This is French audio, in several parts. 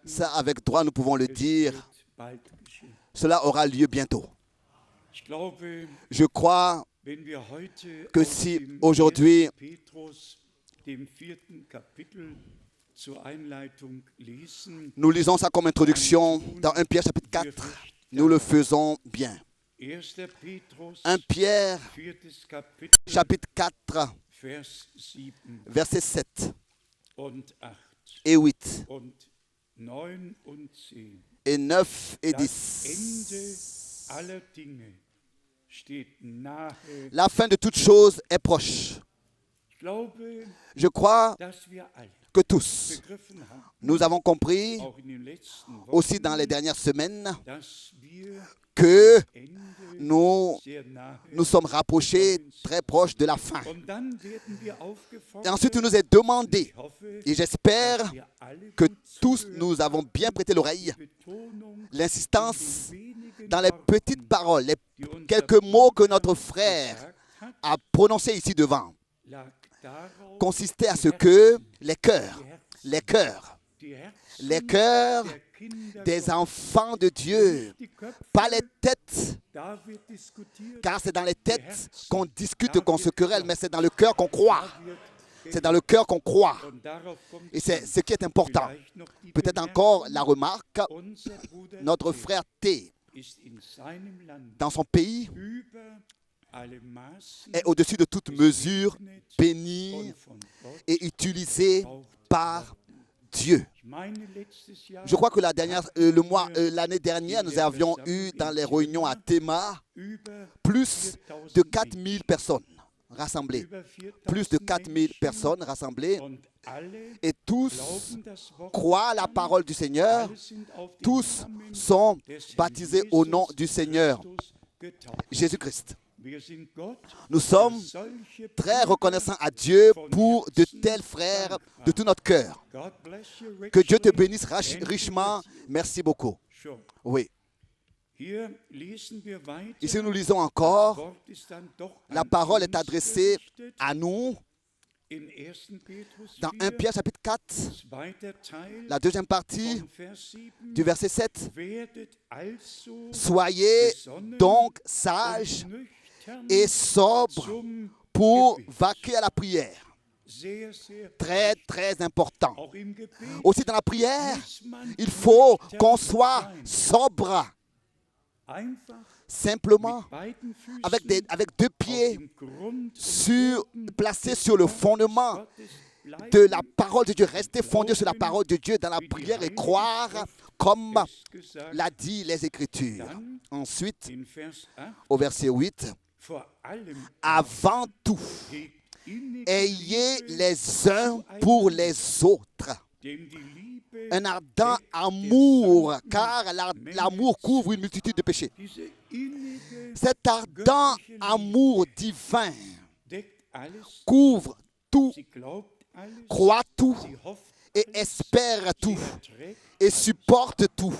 Ça, avec droit, nous pouvons le dire. Cela aura lieu bientôt. Je crois que si aujourd'hui nous lisons ça comme introduction dans 1 Pierre chapitre 4, nous le faisons bien. 1 Pierre chapitre 4, versets 7 et 8 et 9 et 10. La fin de toute chose est proche. Je crois que tous, nous avons compris, aussi dans les dernières semaines, que nous sommes rapprochés très proches de la fin. Et ensuite, il nous est demandé, et j'espère que tous nous avons bien prêté l'oreille, l'insistance dans les petites paroles, les quelques mots que notre frère a prononcés ici devant, consistait à ce que les cœurs des enfants de Dieu, pas les têtes, car c'est dans les têtes qu'on discute, qu'on se querelle, mais c'est dans le cœur qu'on croit. C'est dans le cœur qu'on croit. Et c'est ce qui est important. Peut-être encore la remarque, notre frère T, dans son pays, est au-dessus de toute mesure béni et utilisé par Dieu. Je crois que l'année dernière, nous avions eu dans les réunions à Théma plus de 4000 personnes rassemblées. Plus de 4000 personnes rassemblées. Et tous croient la parole du Seigneur. Tous sont baptisés au nom du Seigneur Jésus-Christ. Nous sommes très reconnaissants à Dieu pour de tels frères de tout notre cœur. Que Dieu te bénisse richement. Merci beaucoup. Oui. Ici, nous lisons encore. La parole est adressée à nous dans 1 Pierre chapitre 4, la deuxième partie du verset 7. Soyez donc sages et sobre pour vaquer à la prière. Très, très important. Aussi dans la prière, il faut qu'on soit sobre. Simplement, avec deux pieds placés sur le fondement de la parole de Dieu. Rester fondé sur la parole de Dieu dans la prière et croire comme l'a dit les Écritures. Ensuite, au verset 8, avant tout, ayez les uns pour les autres un ardent amour, car l'amour couvre une multitude de péchés. Cet ardent amour divin couvre tout, croit tout et espère tout et supporte tout.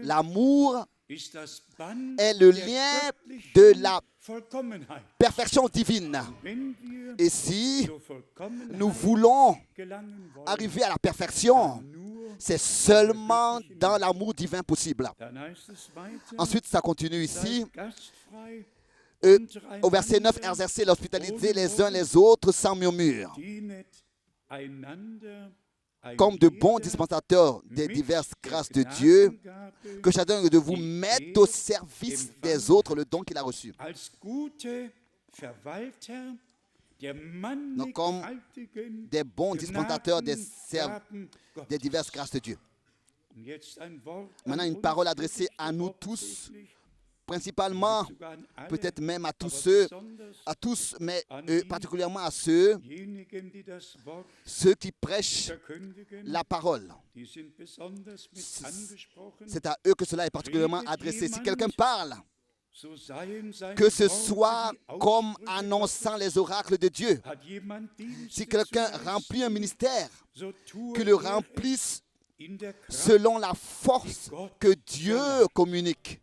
L'amour est le lien de la perfection divine. Et si nous voulons arriver à la perfection, c'est seulement dans l'amour divin possible. Ensuite, ça continue ici. Au verset 9, exercez l'hospitalité les uns les autres sans murmure, comme de bons dispensateurs des diverses grâces de Dieu, que chacun de vous mette au service des autres le don qu'il a reçu. Donc, comme des bons dispensateurs des diverses grâces de Dieu. Maintenant, une parole adressée à nous tous, principalement, peut-être même à tous, mais particulièrement à ceux qui prêchent la parole. C'est à eux que cela est particulièrement adressé. Si quelqu'un parle, que ce soit comme annonçant les oracles de Dieu. Si quelqu'un remplit un ministère, qu'il le remplisse selon la force que Dieu communique.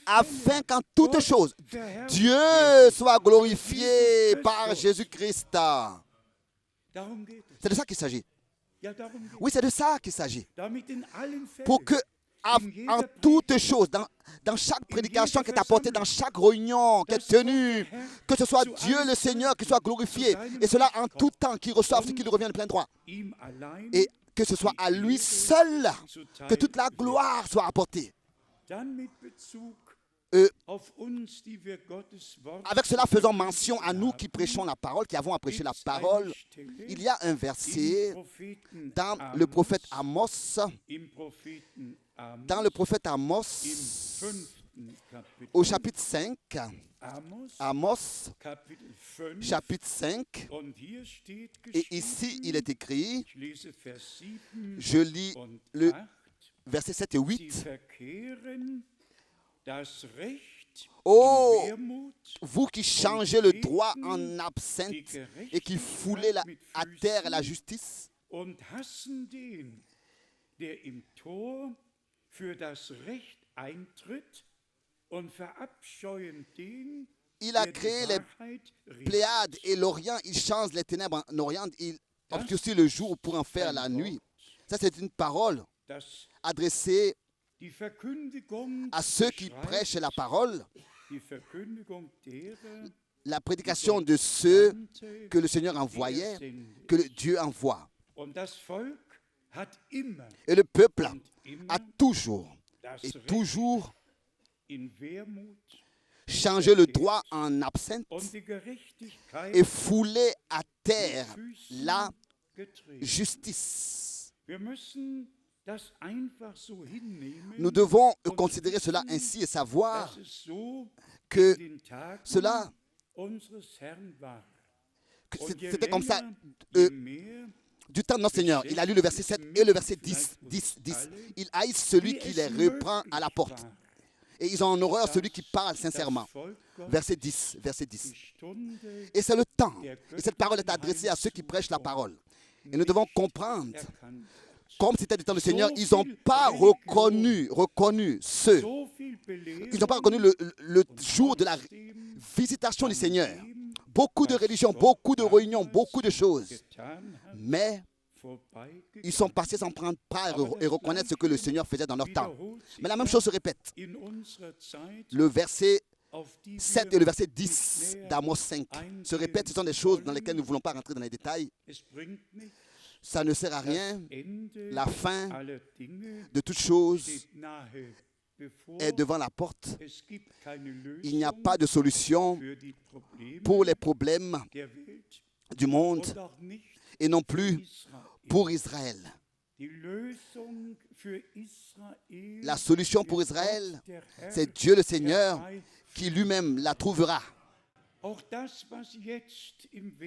Afin qu'en toutes choses, Dieu soit glorifié par Jésus-Christ. C'est de ça qu'il s'agit. Ja, darum geht Oui, c'est de ça qu'il s'agit. damit in allen Pour que, Fällen, en toutes choses, dans chaque prédication qui est apportée, dans chaque réunion qui est tenue, que ce soit Dieu le Seigneur qui soit glorifié, et cela en tout temps, qu'il reçoive ce qui lui revient de plein droit. ihm allein Et que ce soit à lui seul que toute la gloire soit apportée. dann mit Bezug auf uns, die wir Gottes Wort Avec cela, faisons mention à nous qui prêchons la parole, qui avons à prêcher la parole. Il y a un verset dans le prophète Amos, im Propheten Amos, dans le prophète Amos, im 5. Kapitel, au chapitre 5, Amos, Amos, Kapitel 5, chapitre 5, und hier steht et ici il est écrit, ich lese Vers 7 je lis und le 8, verset 7 et sie 8. verkehren das Recht Oh, in Wermut, vous qui changez le droit en absinthe et qui foulez à terre la justice, und hassen den, der im Tor für das Recht eintritt und verabscheuen den, il a der die créé les Wahrheit Pléiades et l'Orient, il change les ténèbres en Orient, il obscurcit le jour pour en faire la nuit. Ça, c'est une parole dass adressée die Verkündigung à ceux qui beschreibt, prêchent la parole, die Verkündigung derer, la prédication de ceux sandte, que le Seigneur die envoyait, sendet. que Dieu envoie. Und das Volk hat immer Et le peuple und immer a toujours das et Recht toujours in Wermut changé le droit en absinthe und die Gerechtigkeit et foulé à terre mit Füßen la getreten. justice. Wir müssen das einfach so hinnehmen, Nous devons und considérer cela wissen, ainsi et savoir dass es so que in den Tagen cela, unseres Herrn war. que Und je c'était comme ça länger, je euh, mehr du temps de notre Seigneur. Il a lu le verset 7 et le verset 10. 10. Il haït celui qui les reprend à la porte. Et ils ont en horreur celui qui parle sincèrement. Verset 10. Verset 10. Et c'est le temps. Et cette parole est adressée à ceux qui prêchent la parole. Et nous devons comprendre, comme c'était du temps du Seigneur, ils n'ont pas reconnu ceux. Ils n'ont pas reconnu le jour de la visitation du Seigneur. Beaucoup de religions, beaucoup de réunions, beaucoup de choses. Mais ils sont passés sans prendre part et reconnaître ce que le Seigneur faisait dans leur temps. Mais la même chose se répète. Le verset 7 et le verset 10 d'Amos 5 se répètent. Ce sont des choses dans lesquelles nous ne voulons pas rentrer dans les détails. Ça ne sert à rien. La fin de toute chose est devant la porte. Il n'y a pas de solution pour les problèmes du monde et non plus pour Israël. La solution pour Israël, c'est Dieu le Seigneur qui lui-même la trouvera.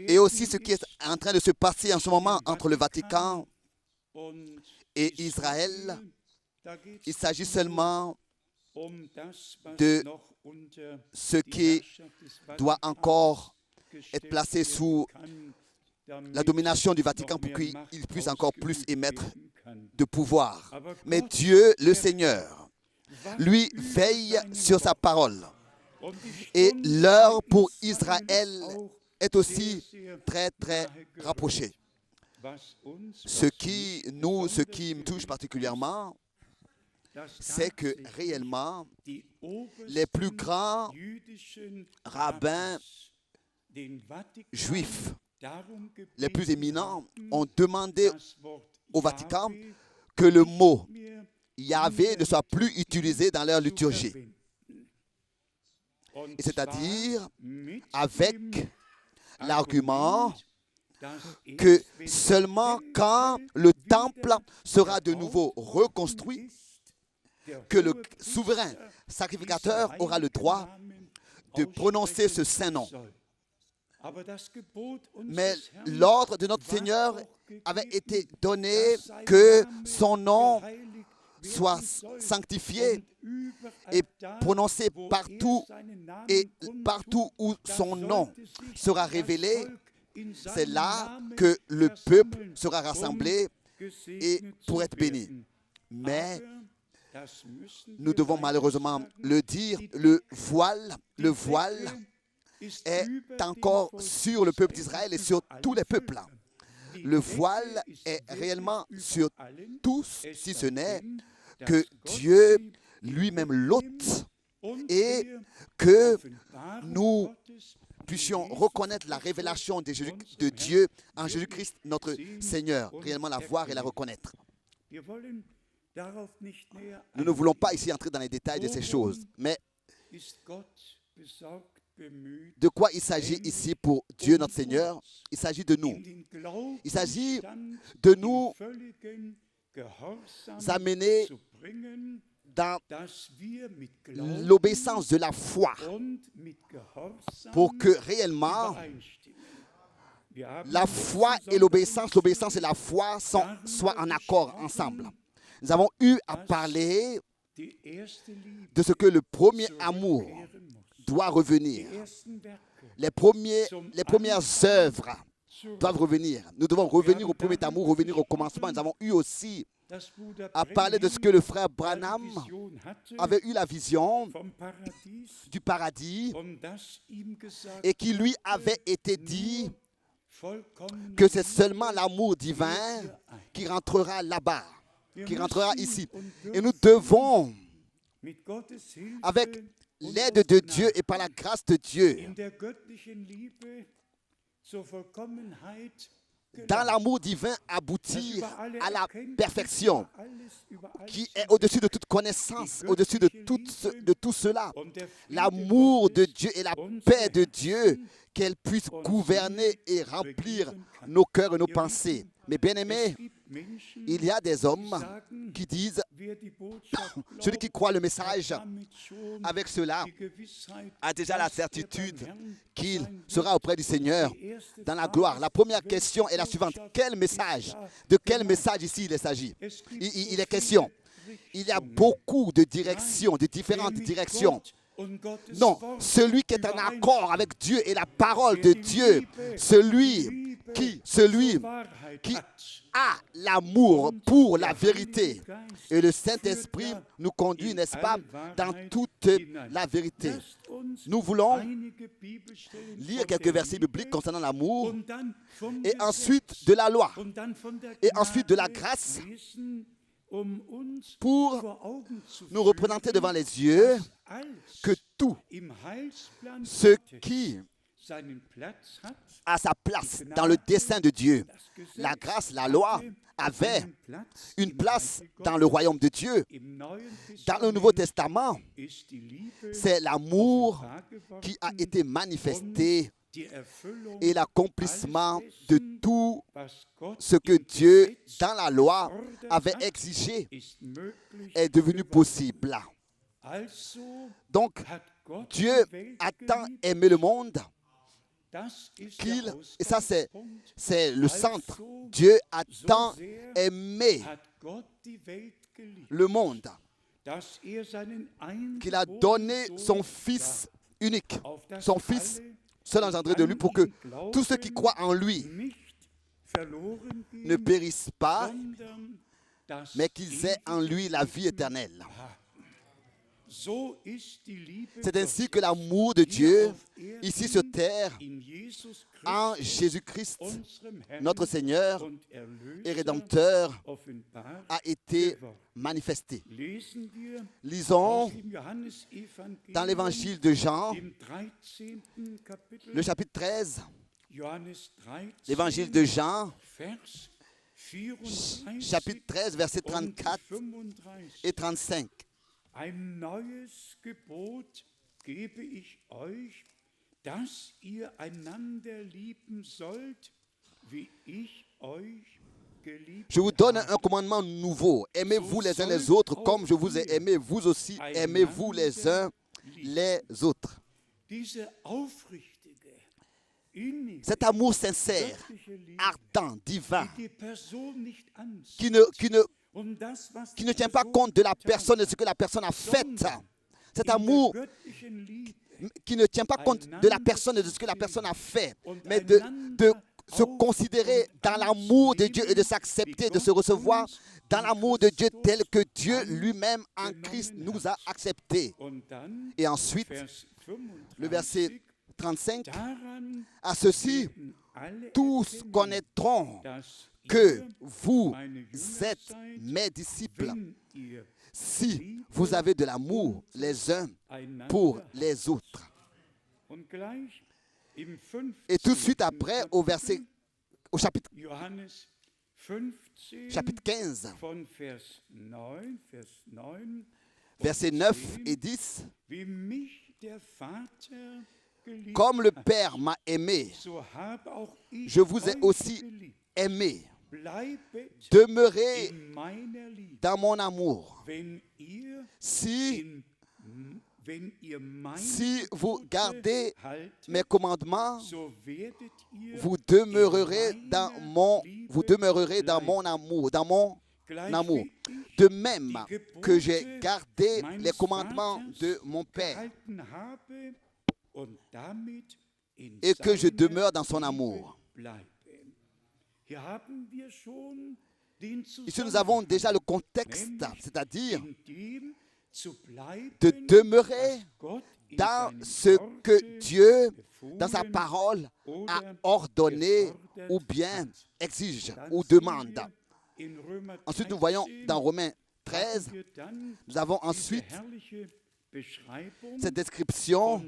Et aussi ce qui est en train de se passer en ce moment entre le Vatican et Israël, il s'agit seulement de ce qui doit encore être placé sous la domination du Vatican pour qu'il puisse encore plus émettre de pouvoir. Mais Dieu, le Seigneur, lui veille sur sa parole. Et l'heure pour Israël est aussi très, très rapprochée. Ce qui me touche particulièrement, c'est que réellement, les plus grands rabbins juifs, les plus éminents, ont demandé au Vatican que le mot Yahvé ne soit plus utilisé dans leur liturgie. C'est-à-dire avec l'argument que seulement quand le temple sera de nouveau reconstruit, que le souverain sacrificateur aura le droit de prononcer ce saint nom. Mais l'ordre de notre Seigneur avait été donné que son nom soit sanctifié et prononcé partout, et partout où son nom sera révélé, c'est là que le peuple sera rassemblé et pour être béni. Mais nous devons malheureusement le dire, le voile est encore sur le peuple d'Israël et sur tous les peuples. Le voile est réellement sur tous, si ce n'est que Dieu lui-même l'ôte et que nous puissions reconnaître la révélation de Dieu en Jésus-Christ, notre Seigneur, réellement la voir et la reconnaître. Nous ne voulons pas ici entrer dans les détails de ces choses, mais de quoi il s'agit ici pour Dieu notre Seigneur? Il s'agit de nous. Il s'agit de nous amener dans l'obéissance de la foi pour que réellement la foi et l'obéissance et la foi soient en accord ensemble. Nous avons eu à parler de ce que le premier amour doit revenir. Les premières œuvres doivent revenir. Nous devons revenir au premier amour, revenir au commencement. Nous avons eu aussi à parler de ce que le frère Branham avait eu la vision du paradis et qui lui avait été dit que c'est seulement l'amour divin qui rentrera là-bas, qui rentrera ici. Et nous devons, avec l'aide de Dieu et par la grâce de Dieu, dans l'amour divin, aboutir à la perfection qui est au-dessus de toute connaissance, au-dessus de tout cela. L'amour de Dieu et la paix de Dieu, qu'elle puisse gouverner et remplir nos cœurs et nos pensées. Mais bien aimés, il y a des hommes qui disent, celui qui croit le message, avec cela, a déjà la certitude qu'il sera auprès du Seigneur dans la gloire. La première question est la suivante. Quel message? De quel message ici il s'agit? Il est question. Il y a beaucoup de directions, de différentes directions. Non, celui qui est en accord avec Dieu et la parole de Dieu, celui qui a l'amour pour la vérité. Et le Saint-Esprit nous conduit, n'est-ce pas, dans toute la vérité. Nous voulons lire quelques versets bibliques concernant l'amour et ensuite de la loi et ensuite de la grâce pour nous représenter devant les yeux que tout ce qui a sa place dans le dessein de Dieu, la grâce, la loi, avait une place dans le royaume de Dieu. Dans le Nouveau Testament, c'est l'amour qui a été manifesté et l'accomplissement de tout ce que Dieu, dans la loi, avait exigé est devenu possible. Donc, Dieu a tant aimé le monde et ça c'est le centre, Dieu a tant aimé le monde qu'il a donné son Fils unique, son Fils seul engendré de lui, pour que tous ceux qui croient en lui ne périssent pas, mais qu'ils aient en lui la vie éternelle. C'est ainsi que l'amour de Dieu, ici sur terre, en Jésus-Christ, notre Seigneur et Rédempteur, a été manifesté. Lisons dans l'évangile de Jean, le chapitre 13, l'évangile de Jean, chapitre 13, versets 34 et 35. Ein neues Gebot gebe ich euch, dass ihr einander lieben sollt, wie ich euch geliebt habe. Je vous donne un commandement nouveau. Aimez-vous les uns les autres comme je vous ai aimé. Vous aussi, aimez-vous les uns les autres. Cet amour sincère, ardent, divin, qui ne tient pas compte de la personne, de ce que la personne a fait. Cet amour qui ne tient pas compte de la personne et de ce que la personne a fait, mais de se considérer dans l'amour de Dieu et de s'accepter, de se recevoir dans l'amour de Dieu tel que Dieu lui-même en Christ nous a acceptés. Et ensuite, le verset 35, à ceci, tous connaîtront que vous êtes mes disciples si vous avez de l'amour les uns pour les autres. Et tout de suite après, au chapitre 15, versets 9 et 10, comme le Père m'a aimé, je vous ai aussi aimé. Demeurez dans mon amour. Si vous gardez mes commandements, vous demeurerez dans mon amour, De même que j'ai gardé les commandements de mon Père et que je demeure dans son amour. Ici, nous avons déjà le contexte, c'est-à-dire de demeurer dans ce que Dieu, dans sa parole, a ordonné ou bien exige ou demande. Ensuite, nous voyons dans Romains 13, nous avons ensuite cette description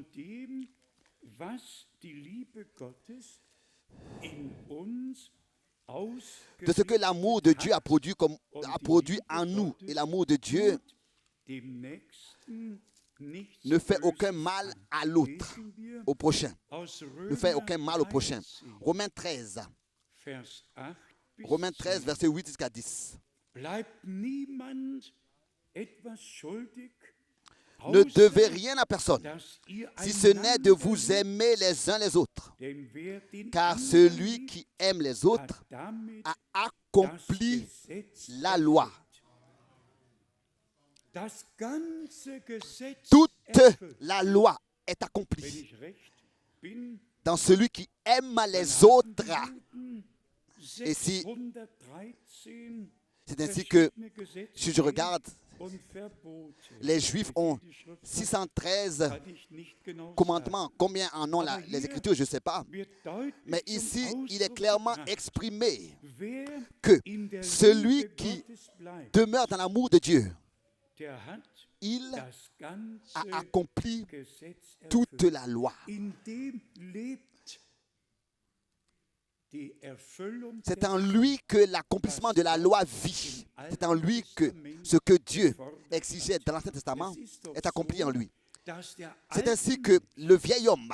de ce que l'amour de Dieu a produit en nous. Et l'amour de Dieu ne fait aucun mal à l'autre, au prochain. Ne fait aucun mal au prochain. Romains 13, versets 8 jusqu'à 10. Ne devez rien à personne, si ce n'est de vous aimer les uns les autres. Car celui qui aime les autres a accompli la loi. Toute la loi est accomplie dans celui qui aime les autres. Et si c'est ainsi que, si je regarde, les Juifs ont 613 commandements. Combien en ont les Écritures, je ne sais pas. Mais ici, il est clairement exprimé que celui qui demeure dans l'amour de Dieu, il a accompli toute la loi. C'est en lui que l'accomplissement de la loi vit. C'est en lui que ce que Dieu exigeait dans l'Ancien Testament est accompli en lui. C'est ainsi que le vieil homme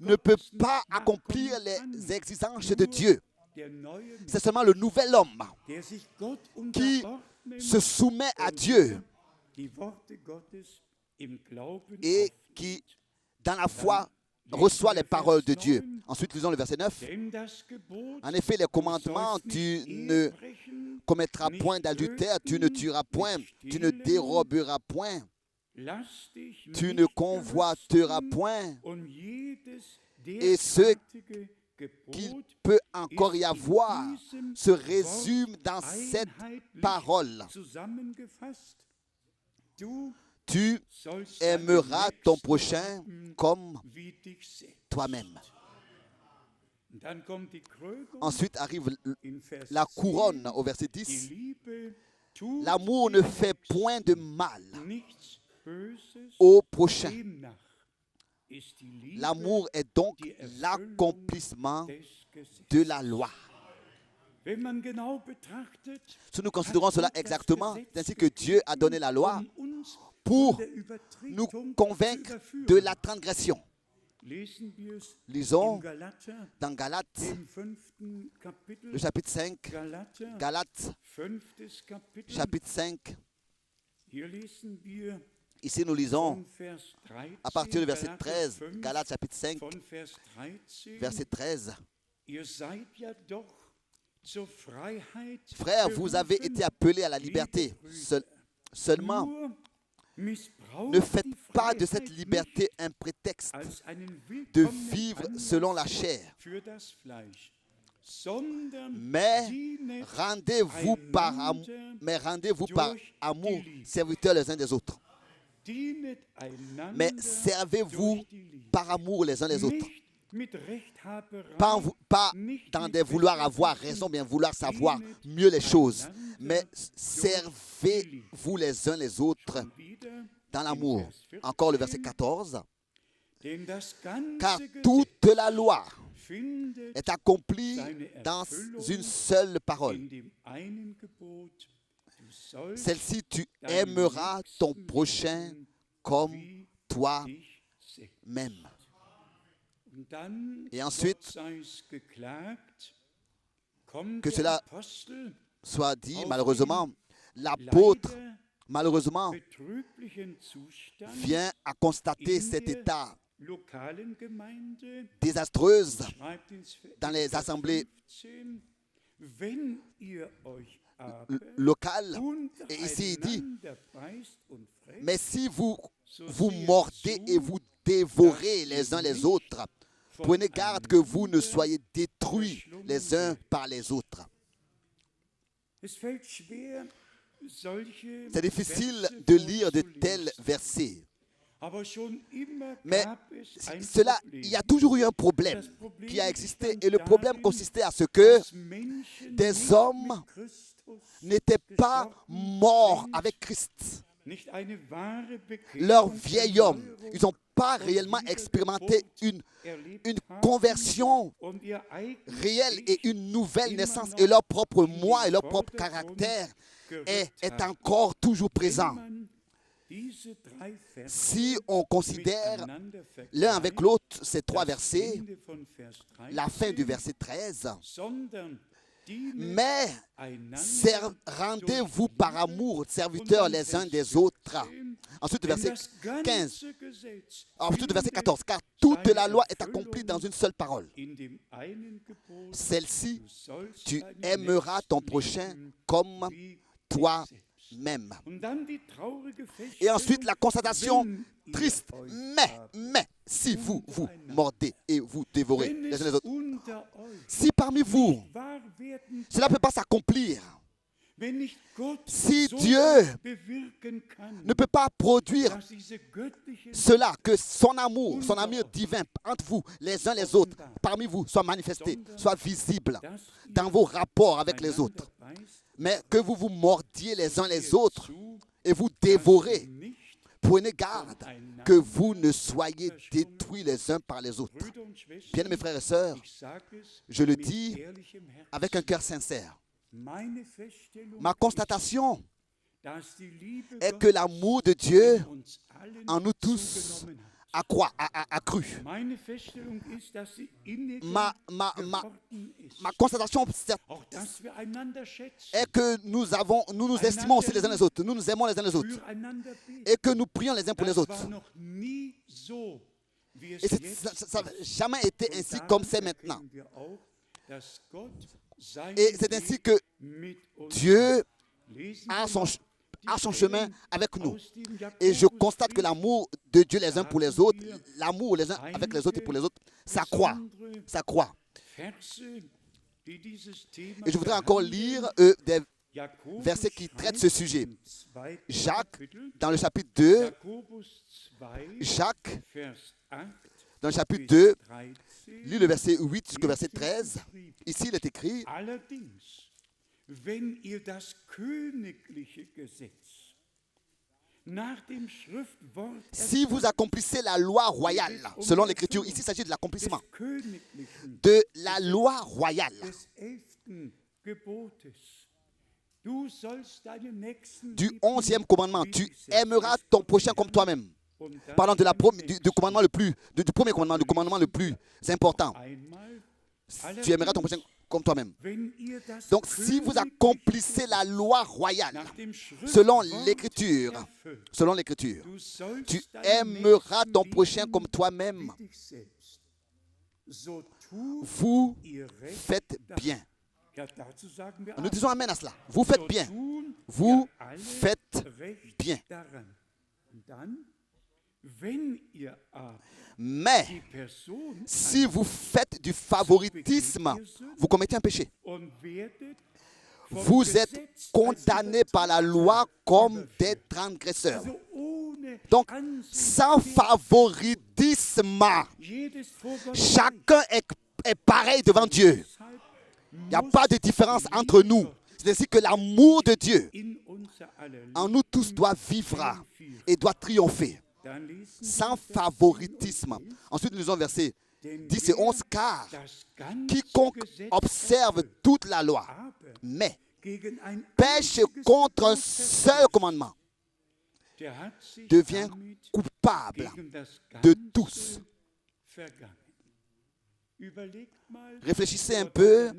ne peut pas accomplir les exigences de Dieu. C'est seulement le nouvel homme qui se soumet à Dieu et qui, dans la foi, reçoit les paroles de Dieu. Ensuite, lisons le verset 9. En effet, les commandements, tu ne commettras point d'adultère, tu ne tueras point, tu ne déroberas point, tu ne convoiteras point. Et ce qu'il peut encore y avoir se résume dans cette parole. Tu aimeras ton prochain comme toi-même. Ensuite arrive la couronne au verset 10. L'amour ne fait point de mal au prochain. L'amour est donc l'accomplissement de la loi. Si nous considérons cela exactement, c'est ainsi que Dieu a donné la loi pour nous convaincre de la transgression. Lisons dans Galates, le chapitre 5, Galates, chapitre 5. Ici, nous lisons à partir du verset 13, Galates, chapitre 5, verset 13. Frères, vous avez été appelés à la liberté. Seulement, ne faites pas de cette liberté un prétexte de vivre selon la chair, mais rendez-vous par amour serviteurs les uns des autres. Mais servez-vous par amour les uns les autres. pas dans des vouloir avoir raison, bien vouloir savoir mieux les choses, mais servez-vous les uns les autres dans l'amour. Encore le verset 14. Car toute la loi est accomplie dans une seule parole. Celle-ci, tu aimeras ton prochain comme toi-même. Et ensuite, que cela soit dit, malheureusement, l'apôtre, malheureusement, vient à constater cet état désastreuse dans les assemblées locales. Et ici, il dit, mais si vous vous mordez et vous dévorez les uns les autres, prenez garde que vous ne soyez détruits les uns par les autres. C'est difficile de lire de tels versets. Mais cela, il y a toujours eu un problème qui a existé. Et le problème consistait à ce que des hommes n'étaient pas morts avec Christ. Leur vieil homme, ils n'ont pas réellement expérimenté une conversion réelle et une nouvelle naissance. Et leur propre moi et leur propre caractère est encore toujours présent. Si on considère l'un avec l'autre ces trois versets, la fin du verset 13, mais rendez-vous par amour, serviteurs les uns des autres. Ensuite, verset 15. Ensuite, verset 14. Car toute la loi est accomplie dans une seule parole. Celle-ci, tu aimeras ton prochain comme toi-même. Et ensuite, la constatation triste. Mais, si vous vous mordez et vous dévorez les uns les autres, si parmi vous, cela ne peut pas s'accomplir, si Dieu ne peut pas produire cela, que son amour divin entre vous, les uns les autres, parmi vous, soit manifesté, soit visible dans vos rapports avec les autres, mais que vous vous mordiez les uns les autres et vous dévorez, prenez garde que vous ne soyez détruits les uns par les autres. Bien mes frères et sœurs, je le dis avec un cœur sincère. Ma constatation est que l'amour de Dieu en nous tous a cru. Ma constatation est que nous nous estimons aussi les uns les autres, nous nous aimons les uns les autres et que nous prions les uns pour les autres. Et ça n'a jamais été ainsi comme c'est maintenant. Et c'est ainsi que Dieu a son chemin avec nous. Et je constate que l'amour de Dieu les uns pour les autres, l'amour les uns avec les autres et pour les autres, ça croît. Ça croît. Et je voudrais encore lire des versets qui traitent ce sujet. Jacques, dans le chapitre 2, Jacques, dans le chapitre 2, lis le verset 8 jusqu'au verset 13. Ici, il est écrit: si vous accomplissez la loi royale, selon l'Écriture, ici il s'agit de l'accomplissement de la loi royale. Du 11e commandement, tu aimeras ton prochain comme toi-même. Parlant du commandement du premier commandement, du commandement le plus important. Tu aimeras ton prochain comme toi-même. Donc, si vous accomplissez la loi royale, selon l'Écriture, tu aimeras ton prochain comme toi-même. Vous faites bien. Nous disons amen à cela. Vous faites bien. Vous faites bien. Mais si vous faites du favoritisme, vous commettez un péché. Vous êtes condamnés par la loi comme des transgresseurs. Donc, sans favoritisme, chacun est pareil devant Dieu. Il n'y a pas de différence entre nous. C'est ainsi que l'amour de Dieu en nous tous doit vivre et doit triompher, sans favoritisme. Ensuite, nous lisons versets 10 et 11, car quiconque observe toute la loi, mais pêche contre un seul commandement, devient coupable de tous. Réfléchissez un peu.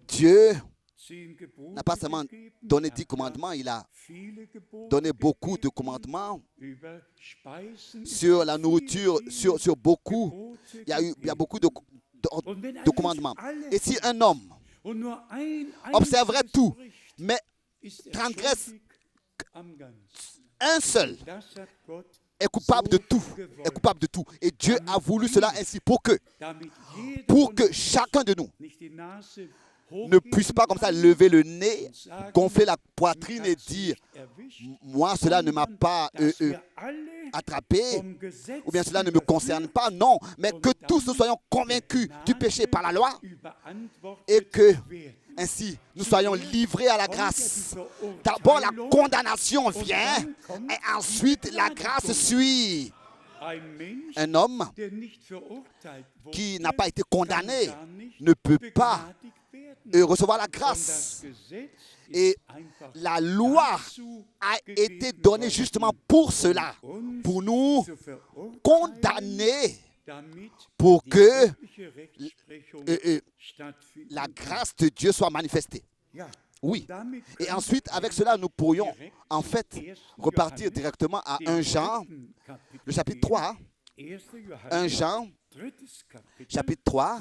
Dieu n'a pas seulement donné 10 commandements, il a donné beaucoup de commandements sur la nourriture, sur beaucoup. Il y a beaucoup de commandements. Et si un homme observerait tout, mais transgresse un seul, est coupable de tout, est coupable de tout. Et Dieu a voulu cela ainsi pour que chacun de nous ne puisse pas comme ça lever le nez, gonfler la poitrine et dire « Moi, cela ne m'a pas attrapé, ou bien cela ne me concerne pas. » Non, mais que tous nous soyons convaincus du péché par la loi et que ainsi nous soyons livrés à la grâce. D'abord la condamnation vient et ensuite la grâce suit. Un homme qui n'a pas été condamné ne peut pas recevoir la grâce. Et la loi a été donnée justement pour cela, pour nous condamner, pour que la grâce de Dieu soit manifestée. Oui. Et ensuite, avec cela, nous pourrions en fait repartir directement à 1 Jean, le chapitre 3. 1 Jean, chapitre 3,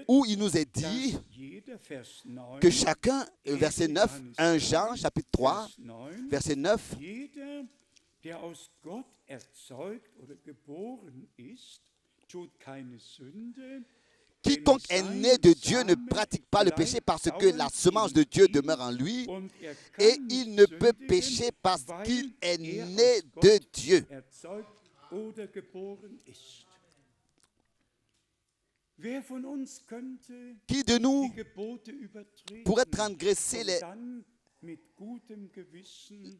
où il nous est dit que chacun, verset 9, 1 Jean, chapitre 3, verset 9, quiconque est né de Dieu ne pratique pas le péché parce que la semence de Dieu demeure en lui et il ne peut pécher parce qu'il est né de Dieu. Qui de nous pourrait transgresser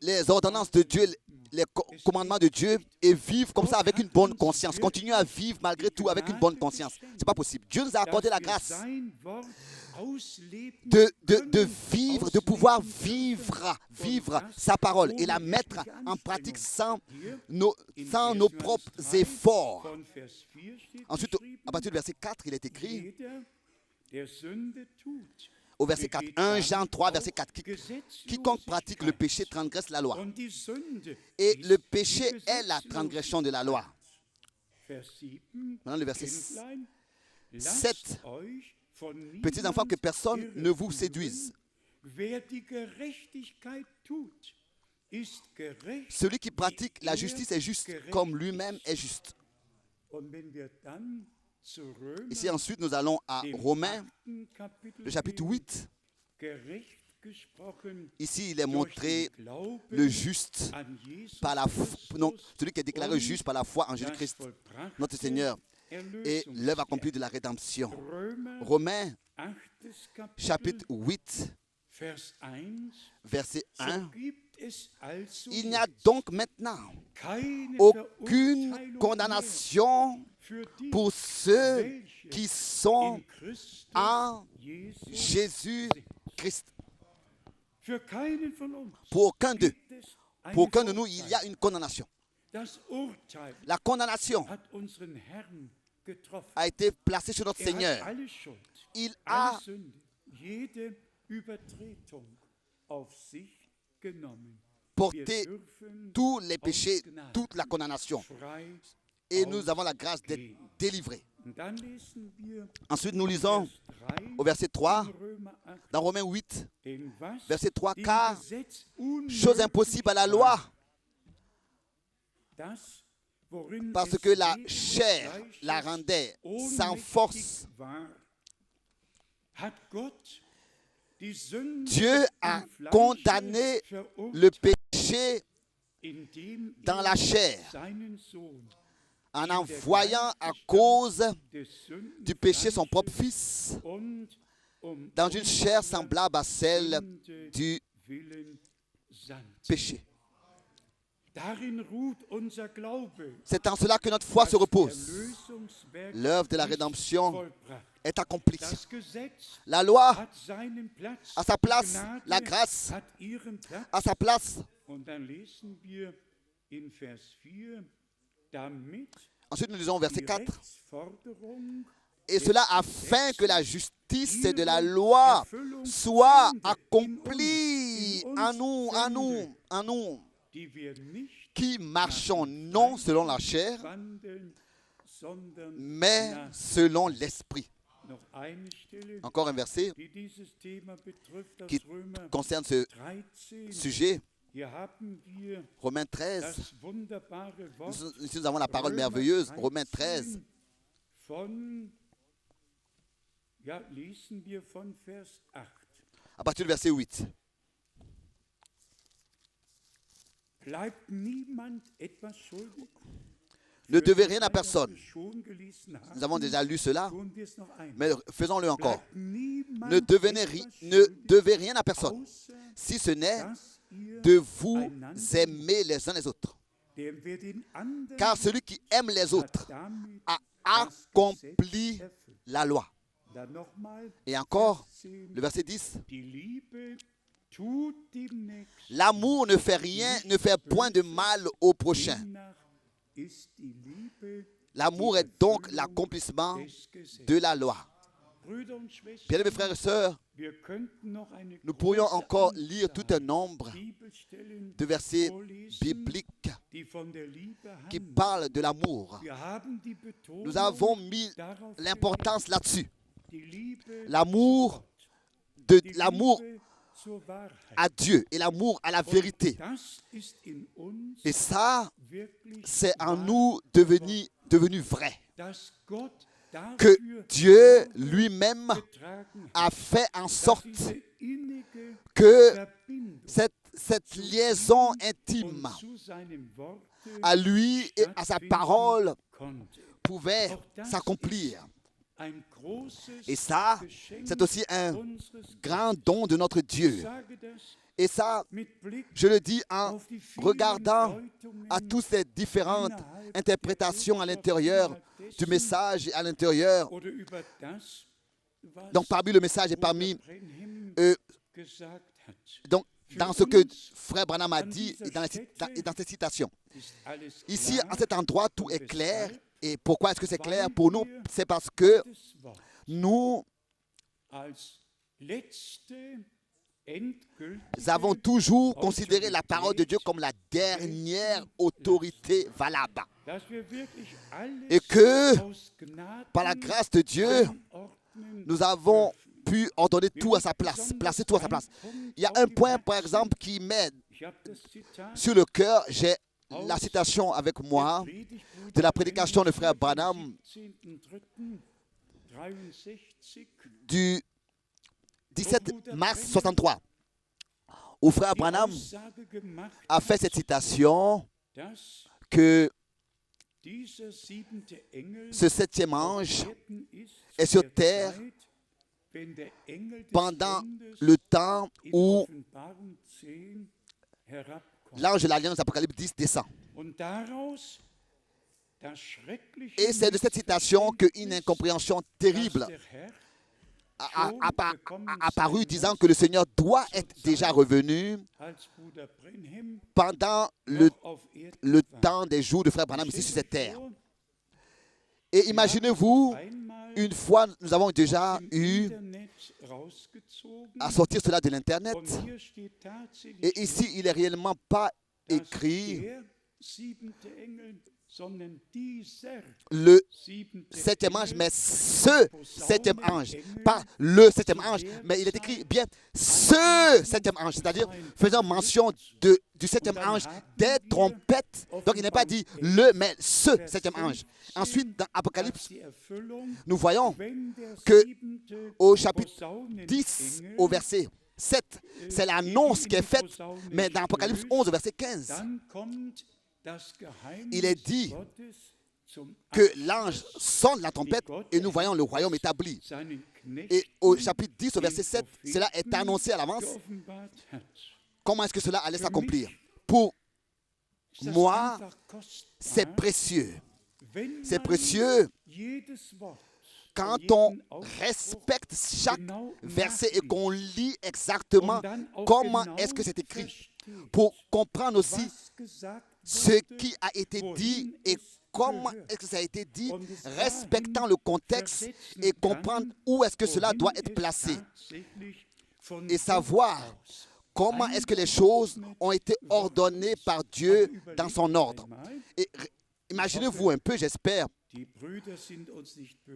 les ordonnances de Dieu, les commandements de Dieu et vivre comme ça avec une bonne conscience, continuer à vivre malgré tout avec une bonne conscience? Ce n'est pas possible. Dieu nous a accordé la grâce de vivre, de pouvoir vivre sa parole et la mettre en pratique sans nos propres efforts. Ensuite, à partir du verset 4, il est écrit, au verset 4, 1 Jean 3, verset 4, quiconque pratique le péché transgresse la loi. Et le péché est la transgression de la loi. Maintenant, le verset 7. Petits enfants, que personne ne vous séduise. Celui qui pratique la justice est juste, comme lui-même est juste. Ici, ensuite, nous allons à Romains, le chapitre 8. Ici, il est montré le juste par la foi, non, celui qui est déclaré juste par la foi en Jésus-Christ, notre Seigneur, et l'œuvre accomplie de la rédemption. Romains, chapitre 8, verset 1. Il n'y a donc maintenant aucune condamnation pour ceux qui sont en Jésus-Christ. Pour aucun d'eux, pour aucun de nous, il y a une condamnation. La condamnation a été placée sur notre Seigneur. Il a porté tous les péchés, toute la condamnation. Et nous avons la grâce d'être délivrés. Ensuite, nous lisons au verset 3, dans Romains 8, verset 3, car chose impossible à la loi, parce que la chair la rendait sans force. Dieu a condamné le péché dans la chair, en envoyant à cause du péché son propre Fils, dans une chair semblable à celle du péché. C'est en cela que notre foi se repose. L'œuvre de la rédemption est accomplie. La loi a sa place, la grâce a sa place. Ensuite, nous lisons verset 4. Et cela afin que la justice de la loi soit accomplie en nous, qui marchons non selon la chair, mais selon l'esprit. Encore un verset qui concerne ce sujet. Romains 13. Ici, nous avons la parole merveilleuse. Romains 13. À partir du verset 8. Ne devez rien à personne. Nous avons déjà lu cela, mais faisons-le encore. Ne devez rien à personne, si ce n'est de vous aimer les uns les autres. Car celui qui aime les autres a accompli la loi. Et encore, le verset 10. L'amour ne fait point de mal au prochain. L'amour est donc l'accomplissement de la loi. Bien-aimés frères et sœurs, nous pourrions encore lire tout un nombre de versets bibliques qui parlent de l'amour. Nous avons mis l'importance là-dessus. L'amour à Dieu et l'amour à la vérité. Et ça, c'est en nous devenu vrai. Que Dieu lui-même a fait en sorte que cette liaison intime à lui et à sa parole pouvait s'accomplir. Et ça, c'est aussi un grand don de notre Dieu. Et ça, je le dis en regardant à toutes ces différentes interprétations à l'intérieur du message et à l'intérieur. Donc, parmi le message et parmi donc, dans ce que Frère Branham a dit et dans ces citations. Ici, à cet endroit, tout est clair. Et pourquoi est-ce que c'est clair pour nous? C'est parce que nous avons toujours considéré la parole de Dieu comme la dernière autorité valable. Et que, par la grâce de Dieu, nous avons pu ordonner tout à sa place, placer tout à sa place. Il y a un point, par exemple, qui m'aide sur le cœur. J'ai la citation avec moi de la prédication de Frère Branham du 17 mars 63, où Frère Branham a fait cette citation que ce septième ange est sur terre pendant le temps où l'ange de l'Alliance, Apocalypse 10, descend. Et c'est de cette citation qu'une incompréhension terrible a apparu, disant que le Seigneur doit être déjà revenu pendant le temps des jours de Frère Branham ici sur cette terre. Et imaginez-vous, une fois, nous avons déjà eu à sortir cela de l'Internet. Et ici, il n'est réellement pas écrit le septième ange, mais ce septième ange. Pas le septième ange, mais il est écrit bien ce septième ange, c'est-à-dire faisant mention du septième ange, des trompettes. Donc il n'est pas dit le, mais ce septième ange. Ensuite, dans Apocalypse, nous voyons que au chapitre 10, au verset c'est l'annonce qui est faite, mais dans Apocalypse 11, verset 15, il est dit que l'ange sonne la trompette et nous voyons le royaume établi. Et au chapitre 10, au verset 7, cela est annoncé à l'avance. Comment est-ce que cela allait s'accomplir? Pour moi, c'est précieux. C'est précieux quand on respecte chaque verset et qu'on lit exactement comment est-ce que c'est écrit, pour comprendre aussi ce qui a été dit et comment est-ce que ça a été dit, respectant le contexte et comprendre où est-ce que cela doit être placé et savoir comment est-ce que les choses ont été ordonnées par Dieu dans son ordre. Et imaginez-vous un peu, j'espère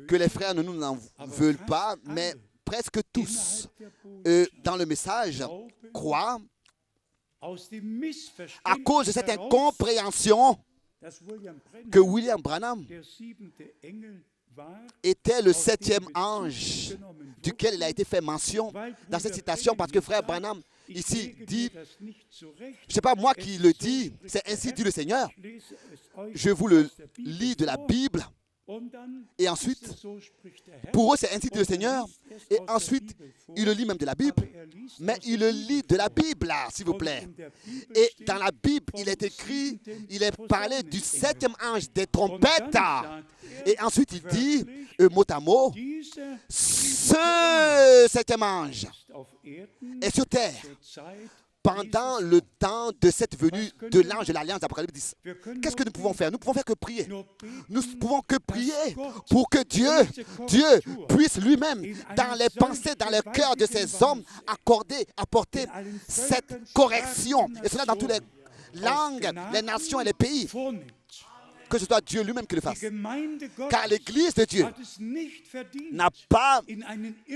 que les frères ne nous en veulent pas, mais presque tous dans le message croient à cause de cette incompréhension que William Branham était le 7e ange duquel il a été fait mention dans cette citation, parce que frère Branham ici dit, je ne sais pas moi qui le dis, c'est ainsi dit le Seigneur. Je vous le lis de la Bible. Et ensuite, pour eux, c'est ainsi dit le Seigneur. Et ensuite, il le lit même de la Bible. Mais il le lit de la Bible, là, s'il vous plaît. Et dans la Bible, il est écrit, il est parlé du 7e ange des trompettes. Et ensuite, il dit, mot à mot, ce 7e ange est sur terre pendant le temps de cette venue de l'ange de l'Alliance d'Apocalypse 10. Qu'est-ce que nous pouvons faire? Nous pouvons faire que prier. Nous ne pouvons que prier pour que Dieu puisse lui-même, dans les pensées, dans le cœur de ces hommes, apporter cette correction. Et cela dans toutes les langues, les nations et les pays. Que ce soit Dieu lui-même qui le fasse. Car l'Église de Dieu n'a pas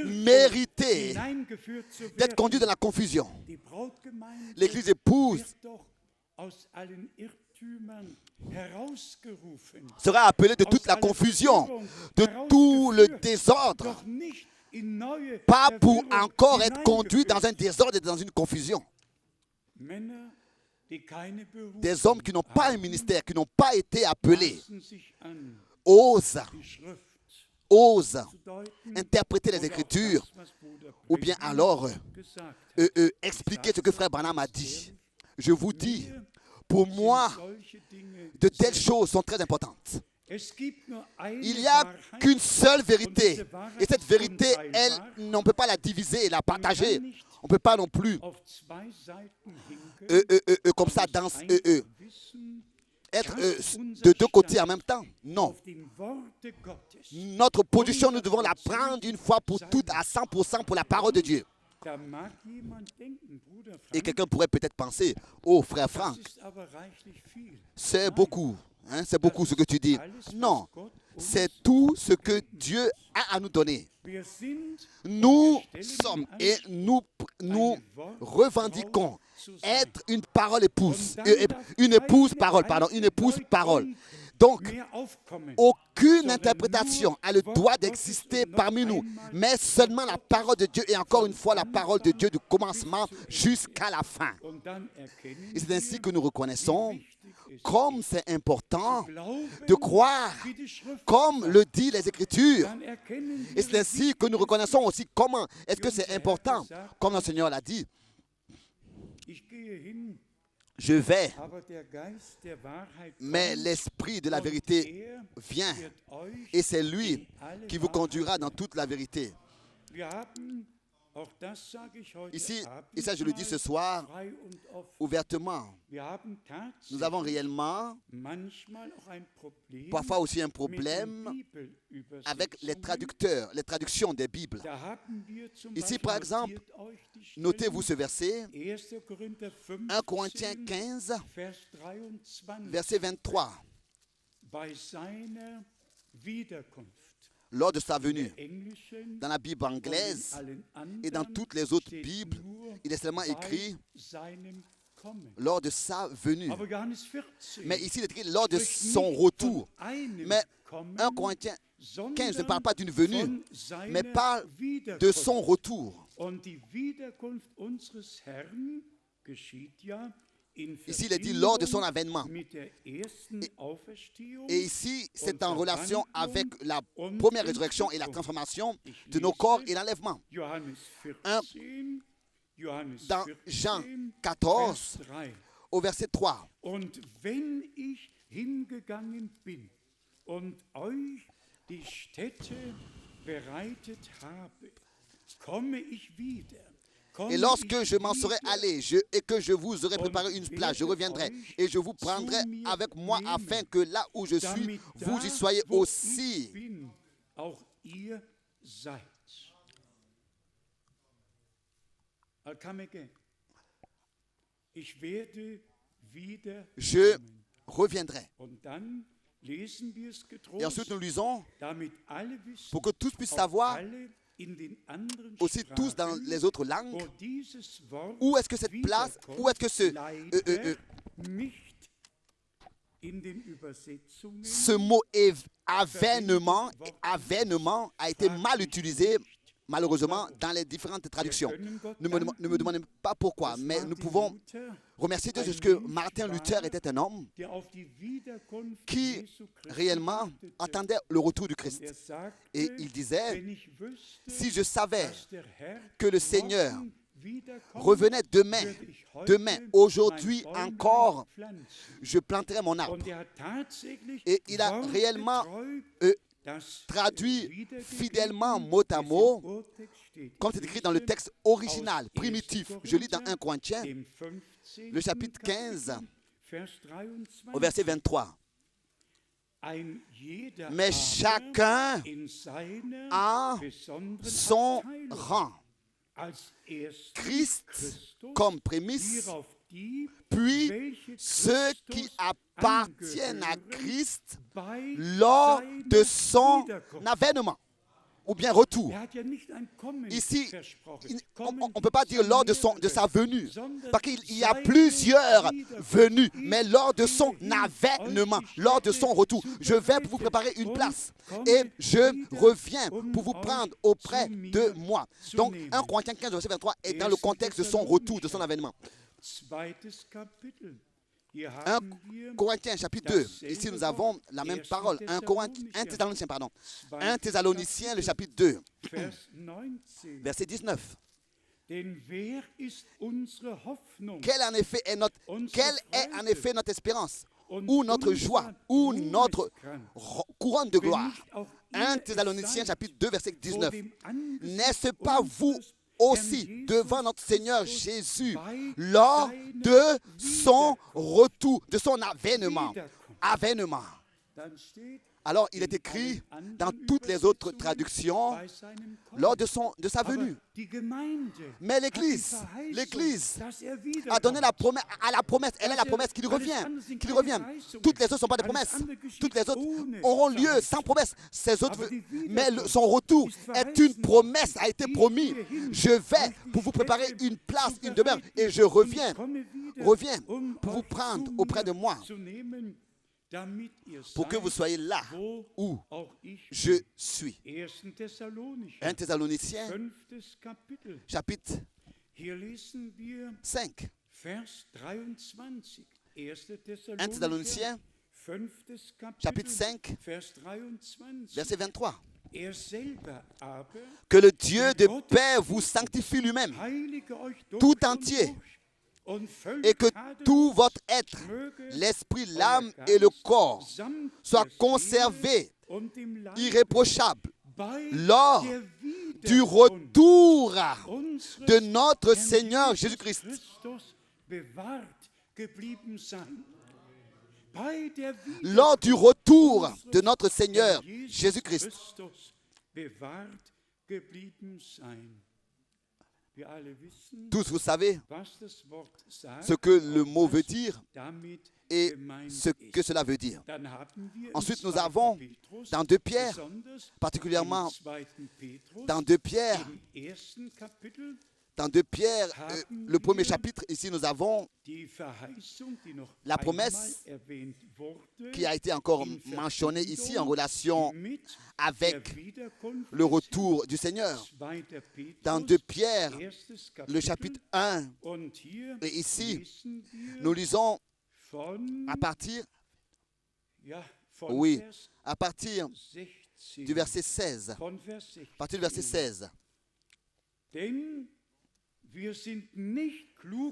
mérité d'être conduite dans la confusion. L'Église épouse sera appelée de toute la confusion, de tout le désordre, pas pour encore être conduite dans un désordre et dans une confusion. Des hommes qui n'ont pas un ministère, qui n'ont pas été appelés, osent interpréter les Écritures ou bien alors expliquer ce que frère Branham a dit. Je vous dis, pour moi, de telles choses sont très importantes. Il n'y a qu'une seule vérité. Et cette vérité, on ne peut pas la diviser et la partager. On ne peut pas non plus comme ça être de deux côtés en même temps. Non. Notre position, nous devons la prendre une fois pour toutes à 100% pour la parole de Dieu. Et quelqu'un pourrait peut-être penser, oh frère Franck, c'est beaucoup. Hein, c'est beaucoup ce que tu dis. Non, c'est tout ce que Dieu a à nous donner. Nous sommes et nous revendiquons être une parole épouse, une épouse parole, pardon, une épouse parole. Donc, aucune interprétation a le droit d'exister parmi nous, mais seulement la parole de Dieu et encore une fois la parole de Dieu du commencement jusqu'à la fin. Et c'est ainsi que nous reconnaissons comme c'est important de croire comme le dit les Écritures. Et c'est ainsi que nous reconnaissons aussi comment est-ce que c'est important, comme le Seigneur l'a dit. Je vais, mais l'Esprit de la vérité vient et c'est lui qui vous conduira dans toute la vérité. Ici, et ça je le dis ce soir ouvertement, nous avons réellement parfois aussi un problème avec les traducteurs, les traductions des Bibles. Ici par exemple, notez-vous ce verset, 1 Corinthiens 15, verset 23. Lors de sa venue, dans la Bible anglaise et dans toutes les autres Bibles, il est seulement écrit lors de sa venue. Mais ici, il est écrit lors de son retour. Mais 1 Corinthiens 15 ne parle pas d'une venue, mais parle de son retour. Ici, il est dit lors de son avènement. Et ici, c'est en relation avec la première résurrection et la transformation de nos corps et l'enlèvement. Dans Jean 14, au verset 3. Et lorsque je m'en serai allé et que je vous aurai préparé une place, je reviendrai et je vous prendrai avec moi afin que là où je suis, vous y soyez aussi. Je reviendrai. Et ensuite nous lisons pour que tous puissent savoir, aussi tous dans les autres langues, où est-ce que cette place, où est-ce que ce mot avènement a été mal utilisé, malheureusement, dans les différentes traductions. Ne me demandez pas pourquoi, mais nous pouvons remercier Dieu de ce que Martin Luther était un homme qui réellement attendait le retour du Christ. Et il disait, si je savais que le Seigneur revenait demain, aujourd'hui encore, je planterai mon arbre. Et il a réellement traduit fidèlement mot à mot, comme c'est écrit dans le texte original, primitif. Je lis dans 1 Corinthiens, le chapitre 15, au verset 23. Mais chacun a son rang. Christ comme prémisse, puis ceux qui appartiennent à Christ lors de son avènement ou bien retour. Ici, on ne peut pas dire lors de sa venue, parce qu'il y a plusieurs venues, mais lors de son avènement, lors de son retour. Je vais pour vous préparer une place et je reviens pour vous prendre auprès de moi. Donc, 1 Corinthiens 15, verset 23 est dans le contexte de son retour, de son avènement. 1 Corinthiens chapitre 2, ici nous avons la même parole, 1 Thessaloniciens le chapitre 2, verset 19. Quelle est en effet notre espérance, ou notre joie, ou notre couronne de gloire? 1 Thessaloniciens chapitre 2, verset 19. N'est-ce pas vous aussi devant notre Seigneur Jésus lors de son retour, de son avènement? Alors il est écrit dans toutes les autres traductions lors de sa venue. Mais l'Église a donné la promesse, elle est la promesse qu'il revient. Toutes les autres ne sont pas des promesses. Toutes les autres auront lieu sans promesse. Mais son retour est une promesse, a été promis. Je vais pour vous préparer une place, une demeure, et je reviens pour vous prendre auprès de moi, pour que vous soyez là où je suis. 1 Thessaloniciens, chapitre 5. 1 Thessaloniciens, chapitre 5, verset 23. Que le Dieu de paix vous sanctifie lui-même, tout entier, et que tout votre être, l'esprit, l'âme et le corps, soient conservés irréprochables lors du retour de notre Seigneur Jésus-Christ. Lors du retour de notre Seigneur Jésus-Christ. Tous vous savez ce que le mot veut dire et ce que cela veut dire. Ensuite, nous avons dans 2 Pierre, particulièrement dans 2 Pierre, Dans 2 Pierre, le premier chapitre, ici nous avons la promesse qui a été encore mentionnée ici en relation avec le retour du Seigneur. Dans 2 Pierre, le chapitre 1, et ici, nous lisons à partir, à partir du verset 16. À partir du verset 16.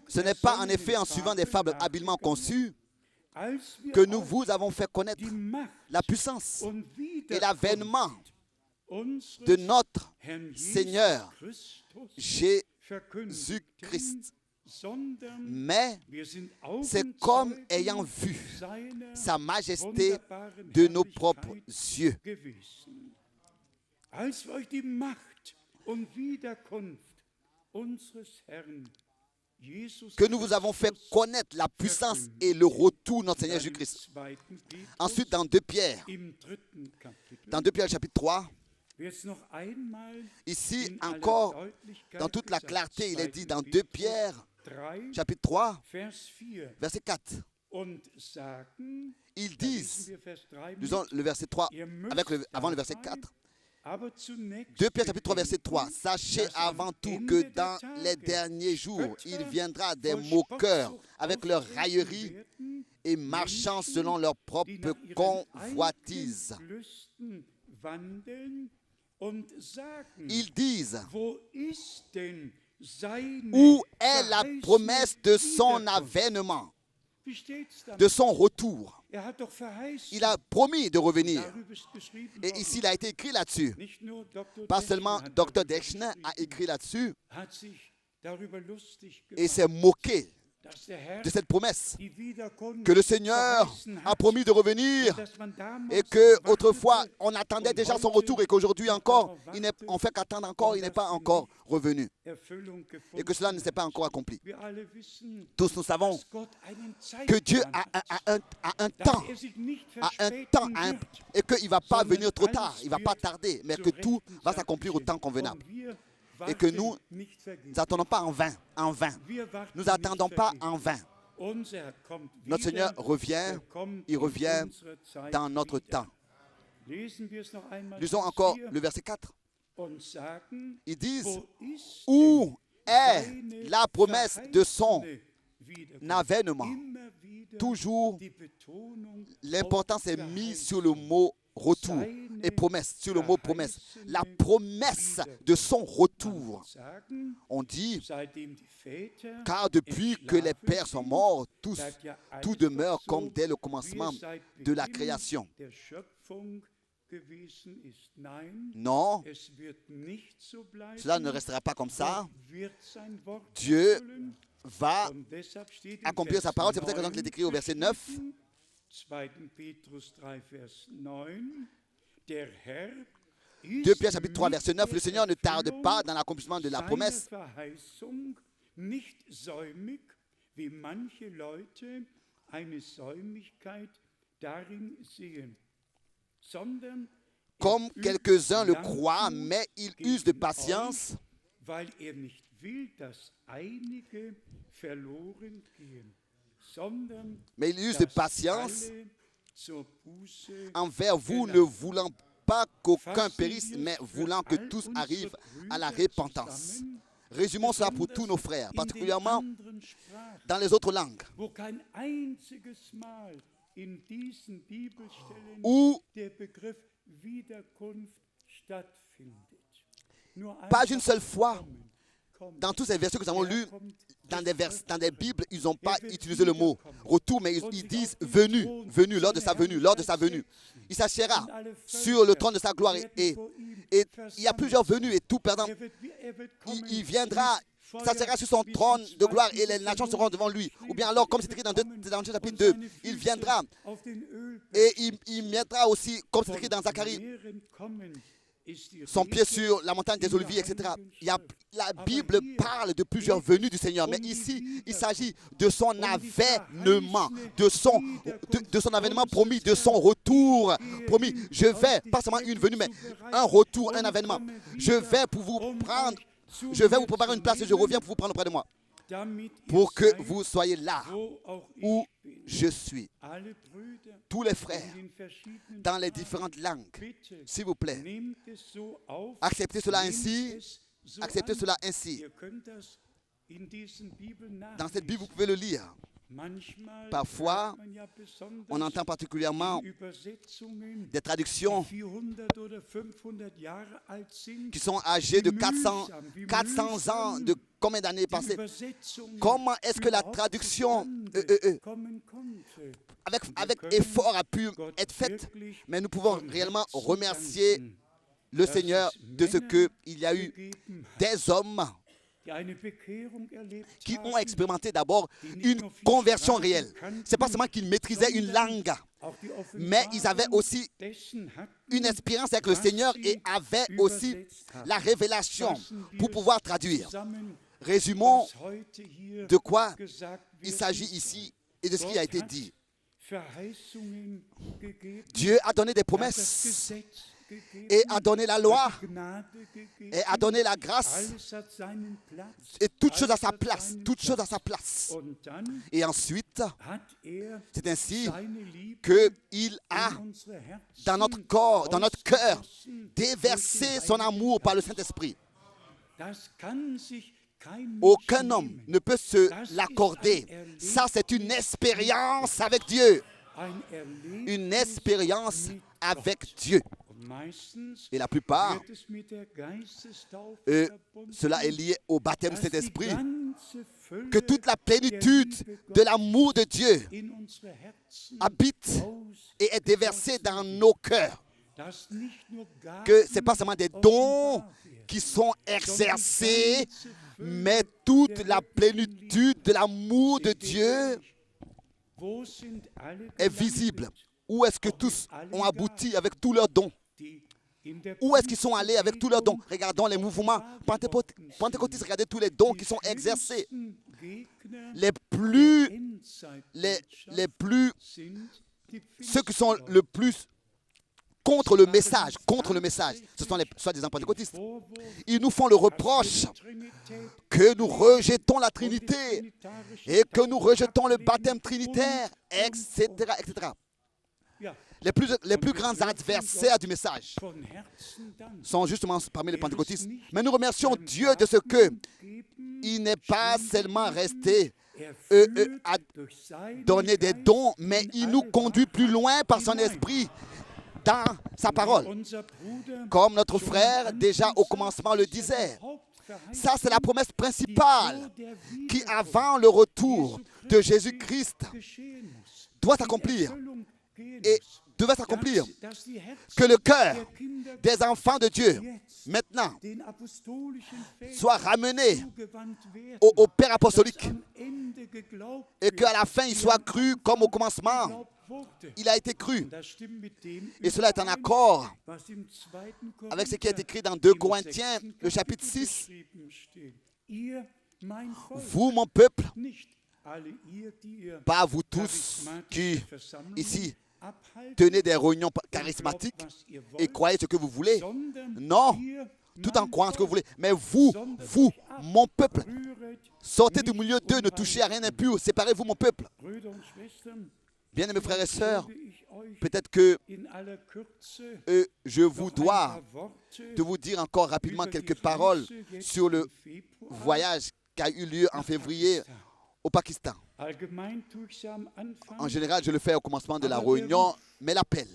Ce n'est pas en effet en suivant des fables habilement conçues que nous vous avons fait connaître la puissance et l'avènement de notre Seigneur Jésus-Christ. Mais c'est comme ayant vu sa majesté de nos propres yeux. Que nous vous avons fait connaître la puissance et le retour de notre Seigneur Jésus-Christ. Ensuite, dans 2 Pierre, chapitre 3, ici encore, dans toute la clarté, il est dit dans 2 Pierre, chapitre 3, verset 4. Ils disent, lisons le verset 3 avant le verset 4. 2 Pierre chapitre 3 verset 3. Sachez avant tout que dans les derniers jours, il viendra des moqueurs avec leur raillerie et marchant selon leur propre convoitise. Ils disent, où est la promesse de son avènement, de son retour? Il a promis de revenir. Et ici, il a été écrit là-dessus. Pas seulement Dr. Dechner a écrit là-dessus et s'est moqué de cette promesse que le Seigneur a promis de revenir et qu'autrefois on attendait déjà son retour et qu'aujourd'hui encore, on fait qu'attendre encore, il n'est pas encore revenu et que cela ne s'est pas encore accompli. Tous nous savons que Dieu a un temps et qu'il ne va pas venir trop tard, il ne va pas tarder, mais que tout va s'accomplir au temps convenable. Et que nous n'attendons pas en vain, Nous n'attendons pas en vain. Notre Seigneur revient, il revient dans notre temps. Lisons encore le verset 4. Ils disent, où est la promesse de son avènement? Toujours, l'importance est mise sur le mot retour et promesse, sur le mot promesse. La promesse de son retour. On dit, car depuis que les pères sont morts, tout demeure comme dès le commencement de la création. Non, cela ne restera pas comme ça. Dieu va accomplir sa parole. C'est pour ça qu'il est écrit au verset 9. 2 Pierre chapitre 3 verset 9, le Seigneur ne tarde pas dans l'accomplissement de la promesse. Comme quelques-uns le croient, mais il use de patience envers vous, ne voulant pas qu'aucun périsse, mais voulant que tous arrivent à la repentance. Résumons cela pour tous nos frères, particulièrement dans les autres langues, où pas une seule fois, dans tous ces versets que nous avons lus, dans des Bibles, ils n'ont pas utilisé le mot retour, mais ils disent venu, lors de sa venue. Il s'assiera sur le trône de sa gloire et il y a plusieurs venues et tout perdant. Il viendra, s'assiera sur son trône de gloire et les nations seront devant lui. Ou bien alors, comme c'est écrit dans le chapitre 2, il viendra et il viendra aussi, comme c'est écrit dans Zacharie, son pied sur la montagne des Oliviers, etc. La Bible parle de plusieurs venues du Seigneur, mais ici, il s'agit de son avènement, de son avènement promis, de son retour promis. Je vais, pas seulement une venue, mais un retour, un avènement. Je vais pour vous prendre Je vais vous préparer une place et je reviens pour vous prendre près de moi, pour que vous soyez là où je suis. Tous les frères, dans les différentes langues, s'il vous plaît, acceptez cela ainsi. Acceptez cela ainsi. Dans cette Bible, vous pouvez le lire. Parfois, on entend particulièrement des traductions qui sont âgées de 400 ans, de combien d'années passées. Comment est-ce que la traduction avec effort a pu être faite? Mais nous pouvons réellement remercier le Seigneur de ce qu'il y a eu des hommes qui ont expérimenté d'abord une conversion réelle. Ce n'est pas seulement qu'ils maîtrisaient une langue, mais ils avaient aussi une expérience avec le Seigneur et avaient aussi la révélation pour pouvoir traduire. Résumons de quoi il s'agit ici et de ce qui a été dit. Dieu a donné des promesses et a donné la loi et a donné la grâce et toutes choses à sa place, toutes choses à sa place. Et ensuite, c'est ainsi qu'il a dans notre corps, dans notre cœur, déversé son amour par le Saint-Esprit. Aucun homme ne peut se l'accorder. Ça, c'est une expérience avec Dieu. Une expérience avec Dieu. Et la plupart, cela est lié au baptême du Saint-Esprit. Que toute la plénitude de l'amour de Dieu habite et est déversée dans nos cœurs. Que ce n'est pas seulement des dons qui sont exercés, mais toute la plénitude de l'amour de Dieu est visible. Où est-ce que tous ont abouti avec tous leurs dons? Où est-ce qu'ils sont allés avec tous leurs dons? Regardons les mouvements pentecôtistes, regardez tous les dons qui sont exercés. Ceux qui sont le plus contre le message, ce sont les soi-disant pentecôtistes. Ils nous font le reproche que nous rejetons la Trinité et que nous rejetons le baptême trinitaire, etc., etc. Les plus grands adversaires du message sont justement parmi les pentecôtistes. Mais nous remercions Dieu de ce qu'il n'est pas seulement resté à donner des dons, mais il nous conduit plus loin par son esprit dans sa parole. Comme notre frère déjà au commencement le disait, ça c'est la promesse principale qui avant le retour de Jésus-Christ doit s'accomplir et devait s'accomplir, que le cœur des enfants de Dieu maintenant soit ramené au Père apostolique et qu'à la fin il soit cru comme au commencement il a été cru. Et cela est en accord avec ce qui est écrit dans 2 Corinthiens, le chapitre 6. Vous, mon peuple, pas vous tous qui, ici, tenez des réunions charismatiques et croyez ce que vous voulez. Non, tout en croyant ce que vous voulez. Mais vous, mon peuple, sortez du milieu d'eux, ne touchez à rien d'impur, séparez-vous, mon peuple. Bien-aimés frères et sœurs, peut-être que je vous dois de vous dire encore rapidement quelques paroles sur le voyage qui a eu lieu en février au Pakistan. En général, je le fais au commencement de la réunion, mais l'appel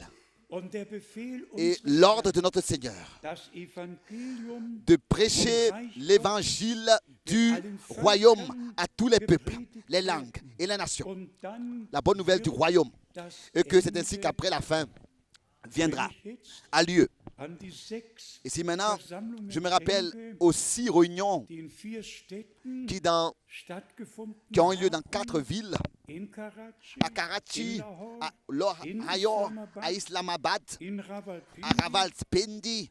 et l'ordre de notre Seigneur de prêcher l'évangile du royaume à tous les peuples, les langues et les nations. La bonne nouvelle du royaume. Et que c'est ainsi qu'après la fin viendra à lieu. Et si maintenant, je me rappelle aux 6 réunions qui ont eu lieu dans 4 villes, à Karachi, à Lahore, à Islamabad, à Rawalpindi,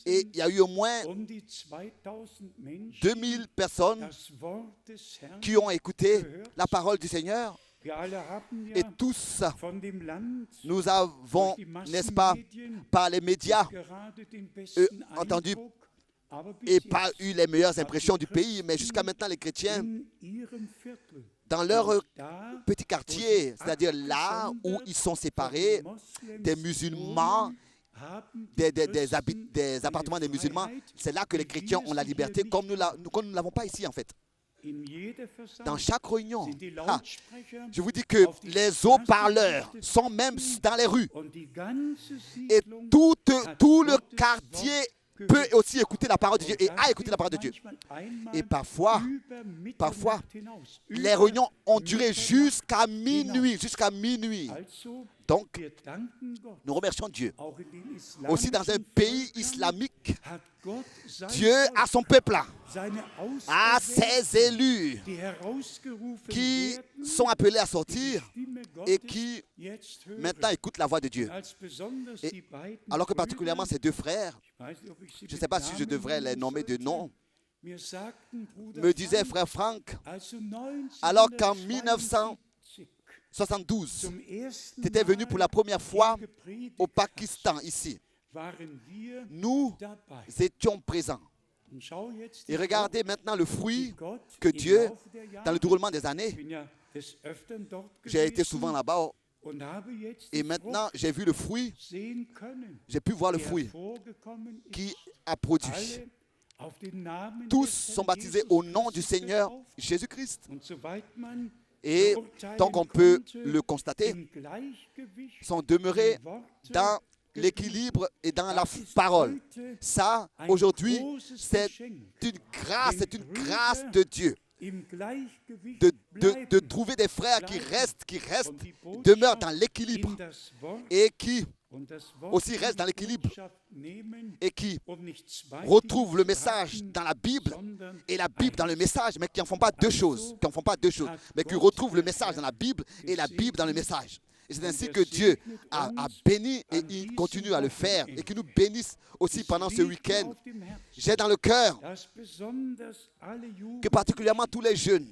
et il y a eu au moins 2000 personnes qui ont écouté la parole du Seigneur. Et tous, nous avons, n'est-ce pas, par les médias, entendu et pas eu les meilleures impressions du pays, mais jusqu'à maintenant, les chrétiens, dans leur petit quartier, c'est-à-dire là où ils sont séparés des musulmans, des appartements des musulmans, c'est là que les chrétiens ont la liberté, comme nous ne l'avons pas ici en fait. Dans chaque réunion, je vous dis que les haut-parleurs sont même dans les rues. Et tout le quartier peut aussi écouter la parole de Dieu et a écouté la parole de Dieu. Et parfois, les réunions ont duré jusqu'à minuit. Donc, nous remercions Dieu. Aussi dans un pays islamique, Dieu a son peuple là, a ses élus qui sont appelés à sortir et qui maintenant écoutent la voix de Dieu. Et alors que particulièrement ces deux frères, je ne sais pas si je devrais les nommer de nom, me disait frère Franck, alors qu'en 1972, tu étais venu pour la première fois au Pakistan, ici. Nous étions présents. Et regardez maintenant le fruit que Dieu, dans le déroulement des années, j'ai été souvent là-bas et maintenant j'ai vu le fruit, j'ai pu voir le fruit qui a produit. Tous sont baptisés au nom du Seigneur Jésus-Christ. Et tant qu'on peut le constater, sont demeurés dans l'équilibre et dans la parole. Ça, aujourd'hui, c'est une grâce de Dieu. De trouver des frères qui restent, demeurent dans l'équilibre et qui aussi restent dans l'équilibre et qui retrouvent le message dans la Bible et la Bible dans le message, mais qui n'en font pas deux choses, mais qui retrouvent le message dans la Bible et la Bible dans le message. Et c'est ainsi que Dieu a béni et il continue à le faire et qu'il nous bénisse aussi pendant ce week-end. J'ai dans le cœur que particulièrement tous les jeunes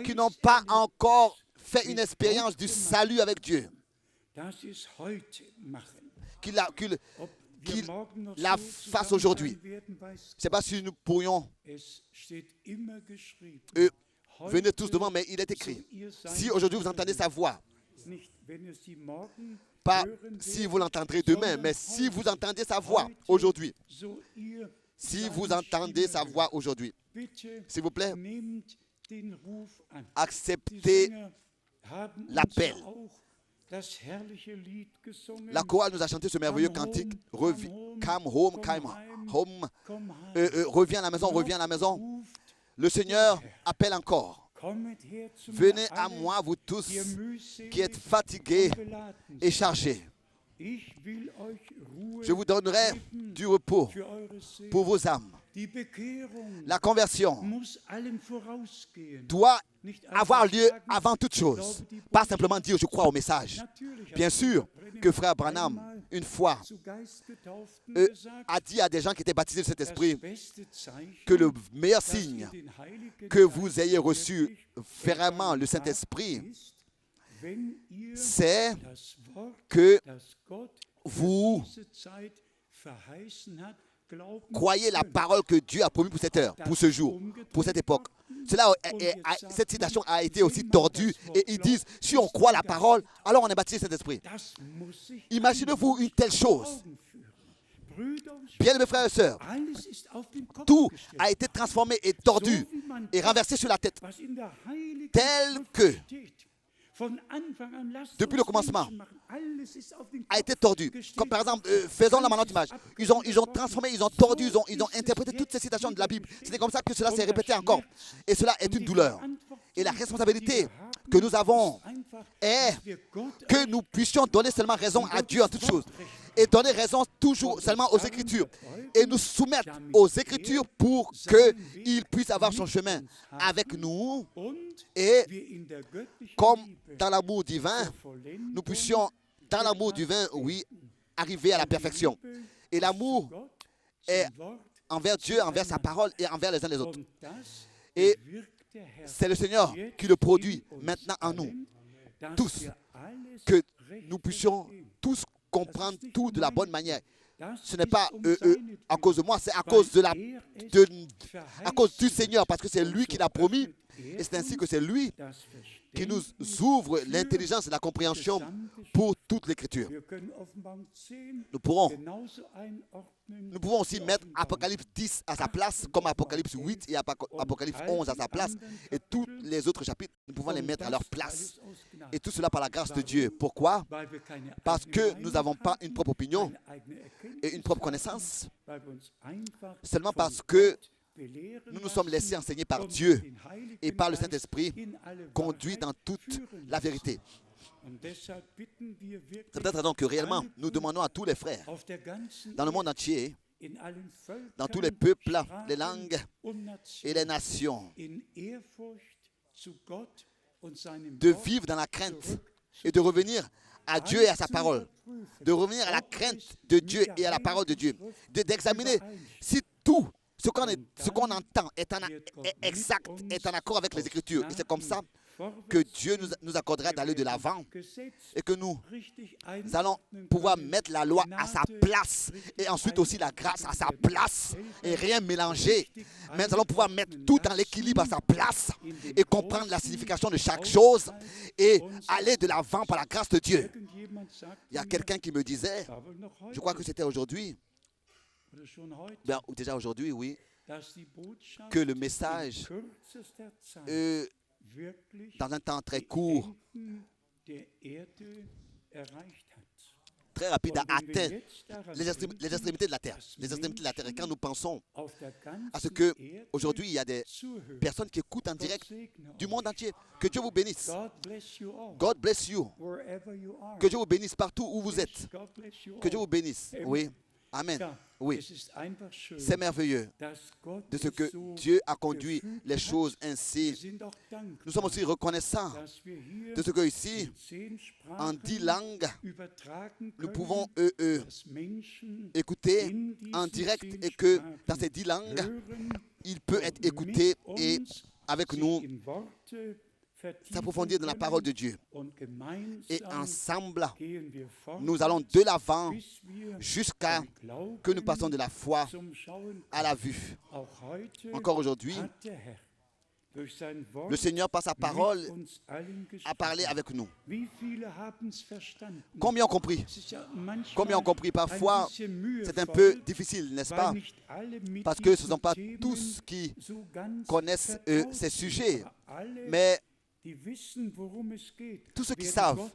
qui n'ont pas encore fait une expérience du salut avec Dieu, qu'ils la fassent aujourd'hui. Je ne sais pas si nous pourrions venir tous devant, mais il est écrit. Si aujourd'hui vous entendez sa voix, pas si vous l'entendrez demain, mais si vous entendez sa voix aujourd'hui, si vous entendez sa voix aujourd'hui, s'il vous plaît, acceptez l'appel. La chorale nous a chanté ce merveilleux cantique. Come home, reviens à la maison. Le Seigneur appelle encore. Venez à moi, vous tous qui êtes fatigués et chargés. Je vous donnerai du repos pour vos âmes. La conversion doit avoir lieu avant toute chose. Pas simplement dire je crois au message. Bien sûr que frère Branham, une fois, a dit à des gens qui étaient baptisés de cet esprit que le meilleur signe que vous ayez reçu vraiment le Saint-Esprit, c'est que vous croyez la parole que Dieu a promise pour cette heure, pour ce jour, pour cette époque. Cette citation a été aussi tordue et ils disent, si on croit la parole, alors on est baptisé de cet esprit. Imaginez-vous une telle chose. Bien mes frères et sœurs, tout a été transformé et tordu et renversé sur la tête, tel que depuis le commencement, a été tordu. Comme par exemple, faisons la maintenant image. Ils ont transformé, ils ont tordu, ils ont interprété toutes ces citations de la Bible. C'est comme ça que cela s'est répété encore. Et cela est une douleur. Et la responsabilité que nous avons est que nous puissions donner seulement raison à Dieu en toutes choses. Et donner raison toujours seulement aux Écritures. Et nous soumettre aux Écritures pour qu'il puisse avoir son chemin avec nous. Et comme dans l'amour divin, nous puissions, dans l'amour divin, oui, arriver à la perfection. Et l'amour est envers Dieu, envers sa parole et envers les uns les autres. Et c'est le Seigneur qui le produit maintenant en nous. Tous. Que nous puissions tous comprendre tout de la bonne manière. ce n'est pas à cause de moi, c'est à cause à cause du Seigneur, parce que c'est lui qui l'a promis. Et c'est ainsi que c'est lui qui nous ouvre l'intelligence et la compréhension pour toute l'Écriture. Nous pouvons aussi mettre Apocalypse 10 à sa place, comme Apocalypse 8 et Apocalypse 11 à sa place, et tous les autres chapitres, nous pouvons les mettre à leur place. Et tout cela par la grâce de Dieu. Pourquoi? Parce que nous n'avons pas une propre opinion et une propre connaissance, seulement parce que nous nous sommes laissés enseigner par Dieu et par le Saint-Esprit, conduits dans toute la vérité. C'est peut-être raison que réellement, nous demandons à tous les frères dans le monde entier, dans tous les peuples, les langues et les nations, de vivre dans la crainte et de revenir à Dieu et à sa parole, de revenir à la crainte de Dieu et à la parole de Dieu, d'examiner si tout ce qu'on entend est exact, est en accord avec les Écritures. Et c'est comme ça que Dieu nous accordera d'aller de l'avant et que nous allons pouvoir mettre la loi à sa place et ensuite aussi la grâce à sa place et rien mélanger. Mais nous allons pouvoir mettre tout dans l'équilibre à sa place et comprendre la signification de chaque chose et aller de l'avant par la grâce de Dieu. Il y a quelqu'un qui me disait, je crois que c'était aujourd'hui, déjà aujourd'hui, oui, que le message, dans un temps très court, très rapide, a atteint les extrémités de la terre. Les extrémités de la terre. Et quand nous pensons à ce qu'aujourd'hui, il y a des personnes qui écoutent en direct du monde entier, que Dieu vous bénisse. God bless you. Que Dieu vous bénisse partout où vous êtes. Que Dieu vous bénisse. Oui. Amen. Oui, c'est merveilleux de ce que Dieu a conduit les choses ainsi. Nous sommes aussi reconnaissants de ce que ici, en 10 langues, nous pouvons écouter en direct et que dans ces 10 langues, il peut être écouté et avec nous s'approfondir dans la parole de Dieu. Et ensemble, nous allons de l'avant jusqu'à que nous passons de la foi à la vue. Encore aujourd'hui, le Seigneur, par sa parole, a parlé avec nous. Combien ont compris? Combien ont compris? Parfois, c'est un peu difficile, n'est-ce pas? Parce que ce ne sont pas tous qui connaissent ces sujets. Mais tous ceux qui savent,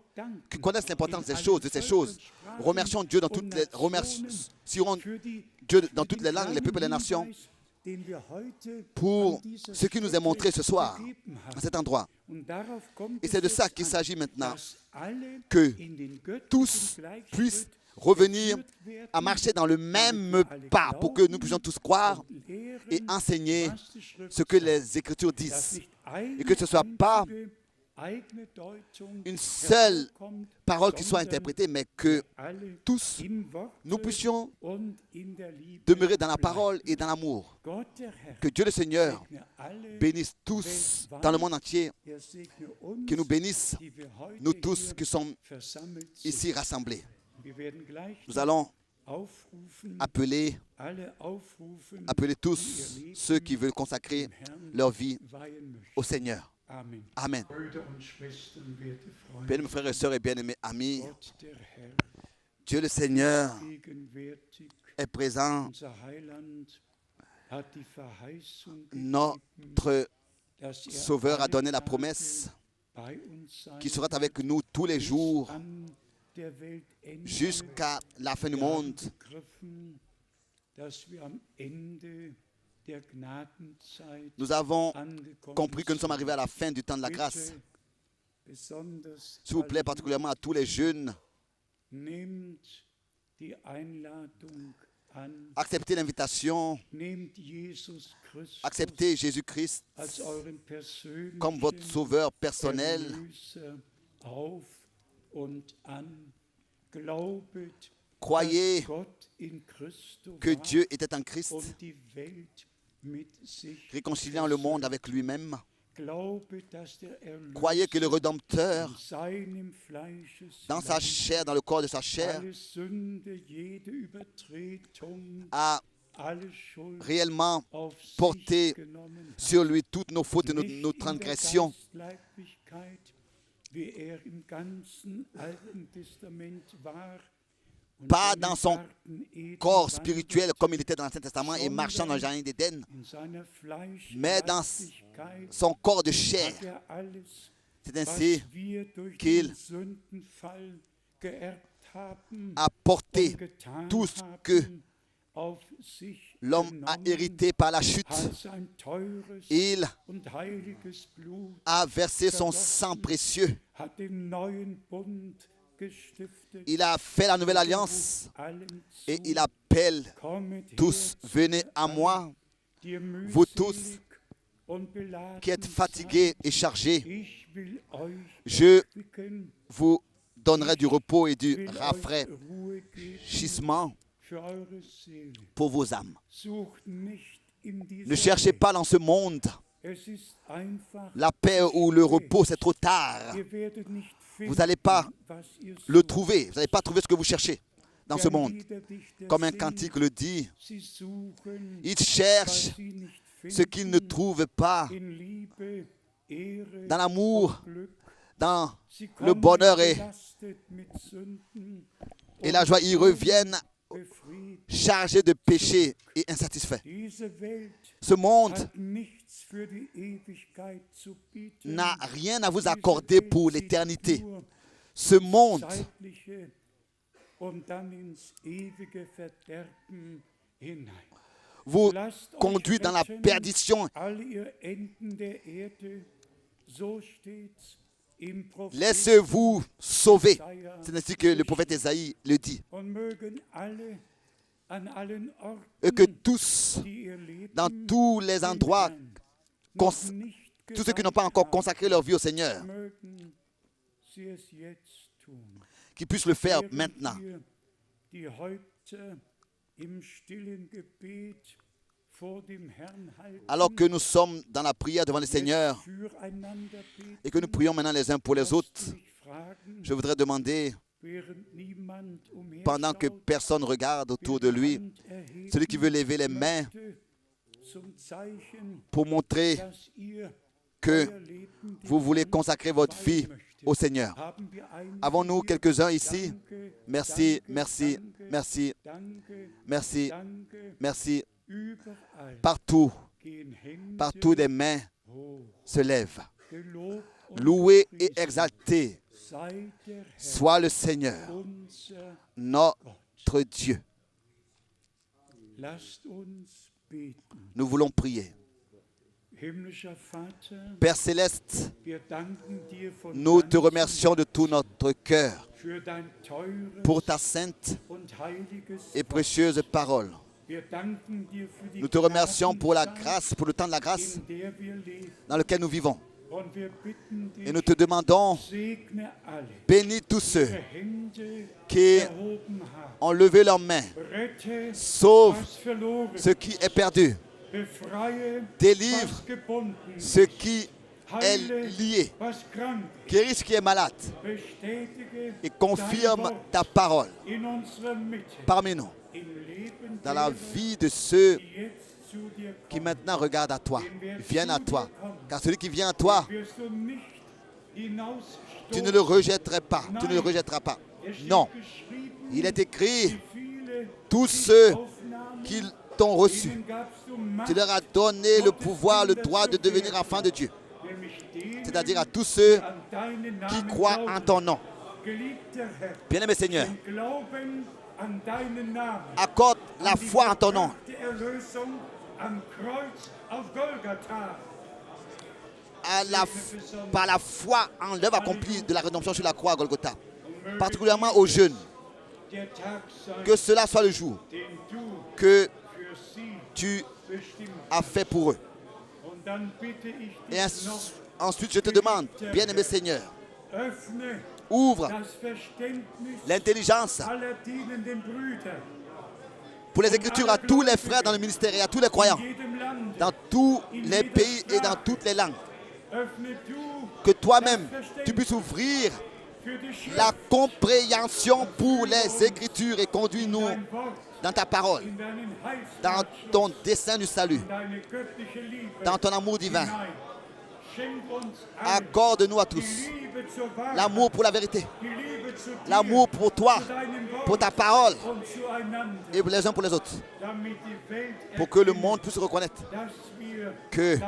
qui connaissent l'importance de ces choses, remercions Dieu dans toutes les Dieu dans toutes les langues, les peuples et les nations, pour ce qui nous est montré ce soir, à cet endroit. Et c'est de ça qu'il s'agit maintenant, que tous puissent revenir à marcher dans le même pas pour que nous puissions tous croire et enseigner ce que les Écritures disent. Et que ce ne soit pas une seule parole qui soit interprétée, mais que tous, nous puissions demeurer dans la parole et dans l'amour. Que Dieu le Seigneur bénisse tous dans le monde entier, qu'il nous bénisse, nous tous qui sommes ici rassemblés. Nous allons appeler tous ceux qui veulent consacrer leur vie au Seigneur. Amen. Bien-aimés frères et sœurs et bien-aimés amis, Dieu le Seigneur est présent. Notre Sauveur a donné la promesse qu'il sera avec nous tous les jours jusqu'à la fin du monde. Nous avons compris que nous sommes arrivés à la fin du temps de la grâce. S'il vous plaît, particulièrement à tous les jeunes, acceptez l'invitation, acceptez Jésus-Christ comme votre sauveur personnel. Croyez que Dieu était en Christ, réconciliant le monde avec lui-même. Croyez que le Rédempteur, dans sa chair, dans le corps de sa chair, a réellement porté sur lui toutes nos fautes et nos transgressions. Pas dans son corps spirituel comme il était dans l'Ancien Testament et marchant dans le jardin d'Éden, mais dans son corps de chair. C'est ainsi qu'il a porté tout ce que l'homme a hérité par la chute. Il a versé son sang précieux. Il a fait la nouvelle alliance et il appelle tous, venez à moi, vous tous qui êtes fatigués et chargés, je vous donnerai du repos et du rafraîchissement pour vos âmes. Ne cherchez pas dans ce monde la paix ou le repos, c'est trop tard. Vous n'allez pas le trouver. Vous n'allez pas trouver ce que vous cherchez dans ce monde. Comme un cantique le dit, ils cherchent ce qu'ils ne trouvent pas dans l'amour, dans le bonheur et la joie. Ils reviennent chargés de péché et insatisfaits. Ce monde n'a rien à vous accorder pour l'éternité. Ce monde vous conduit dans la perdition. Laissez-vous sauver. C'est ainsi que le prophète Ésaïe le dit. Et que tous, dans tous les endroits, tous ceux qui n'ont pas encore consacré leur vie au Seigneur, qu'ils puissent le faire maintenant. Alors que nous sommes dans la prière devant le Seigneur et que nous prions maintenant les uns pour les autres, je voudrais demander, pendant que personne regarde autour de lui, celui qui veut lever les mains pour montrer que vous voulez consacrer votre vie au Seigneur. Avons-nous quelques-uns ici? Merci, merci, merci, merci, merci. Partout, partout des mains se lèvent. Loué et exalté soit le Seigneur, notre Dieu. Nous voulons prier. Père Céleste, nous te remercions de tout notre cœur pour ta sainte et précieuse parole. Nous te remercions pour la grâce, pour le temps de la grâce dans lequel nous vivons. Et nous te demandons, bénis tous ceux qui ont levé leurs mains, sauve ce qui est perdu, délivre ce qui est lié, guéris ce qui est malade et confirme ta parole parmi nous, dans la vie de ceux qui maintenant regardent à toi, viennent à toi. Car celui qui vient à toi, tu ne le rejetteras pas. Tu ne le rejetteras pas. Non. Il est écrit, tous ceux qui t'ont reçu, tu leur as donné le pouvoir, le droit de devenir enfants de Dieu. C'est-à-dire à tous ceux qui croient en ton nom. Bien-aimé Seigneur, accorde la foi en ton nom. Par la foi en l'œuvre accomplie de la rédemption sur la croix à Golgotha, particulièrement aux jeunes, que cela soit le jour que tu as fait pour eux. Et ensuite je te demande, bien-aimé Seigneur, ouvre l'intelligence pour les Écritures à tous les frères dans le ministère et à tous les croyants, dans tous les pays et dans toutes les langues. Que toi-même, tu puisses ouvrir la compréhension pour les Écritures et conduis-nous dans ta parole, dans ton dessein du salut, dans ton amour divin. Accorde-nous à tous l'amour pour la vérité, l'amour pour toi, pour ta parole et les uns pour les autres, pour que le monde puisse reconnaître que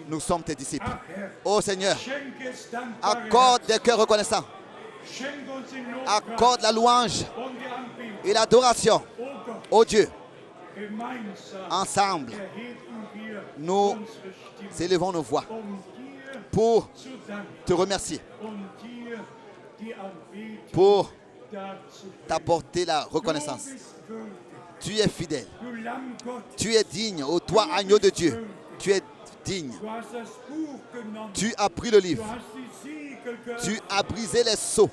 nous sommes tes disciples. Ô Seigneur, accorde des cœurs reconnaissants, accorde la louange et l'adoration. Ô Dieu, ensemble, nous élevons nos voix pour te remercier, pour t'apporter la reconnaissance. Tu es fidèle, tu es digne, ô toi agneau de Dieu, tu es digne. Tu as pris le livre, tu as brisé les sceaux,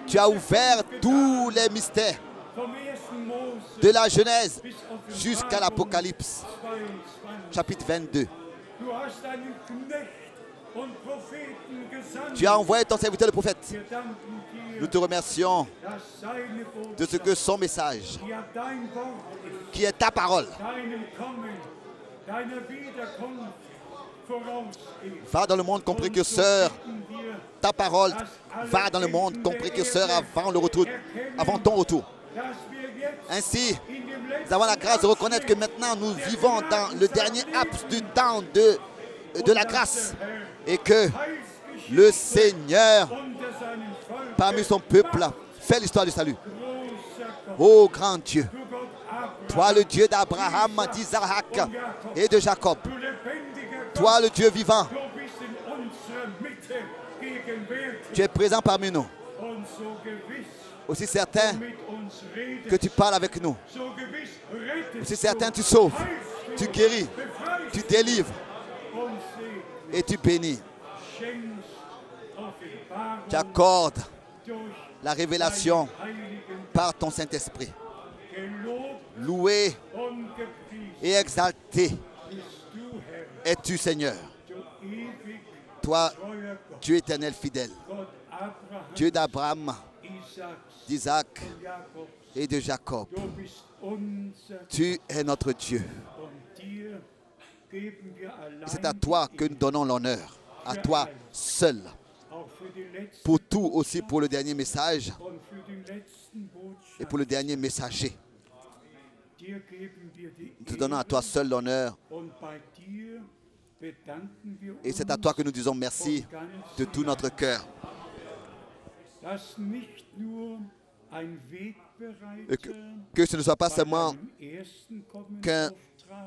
tu as ouvert tous les mystères de la Genèse jusqu'à l'Apocalypse, chapitre 22. Tu as envoyé ton serviteur le prophète. Nous te remercions de ce que son message, qui est ta parole, va dans le monde comme précurseur. Ta parole va dans le monde comme précurseur avant ton retour. Ainsi, nous avons la grâce de reconnaître que maintenant nous vivons dans le dernier laps du temps de la grâce et que le Seigneur, parmi son peuple, fait l'histoire du salut. Ô grand Dieu, toi le Dieu d'Abraham, d'Isaac et de Jacob, toi le Dieu vivant, tu es présent parmi nous. Aussi certain que tu parles avec nous, aussi certain tu sauves, tu guéris, tu délivres et tu bénis. Tu accordes la révélation par ton Saint-Esprit. Loué et exalté es-tu, Seigneur. Toi, Dieu éternel fidèle, Dieu d'Abraham, d'Isaac et de Jacob. Tu es notre Dieu. C'est à toi que nous donnons l'honneur, à toi seul. Pour tout, aussi pour le dernier message et pour le dernier messager. Nous te donnons à toi seul l'honneur. Et c'est à toi que nous disons merci de tout notre cœur. Et que ce ne soit pas seulement qu'un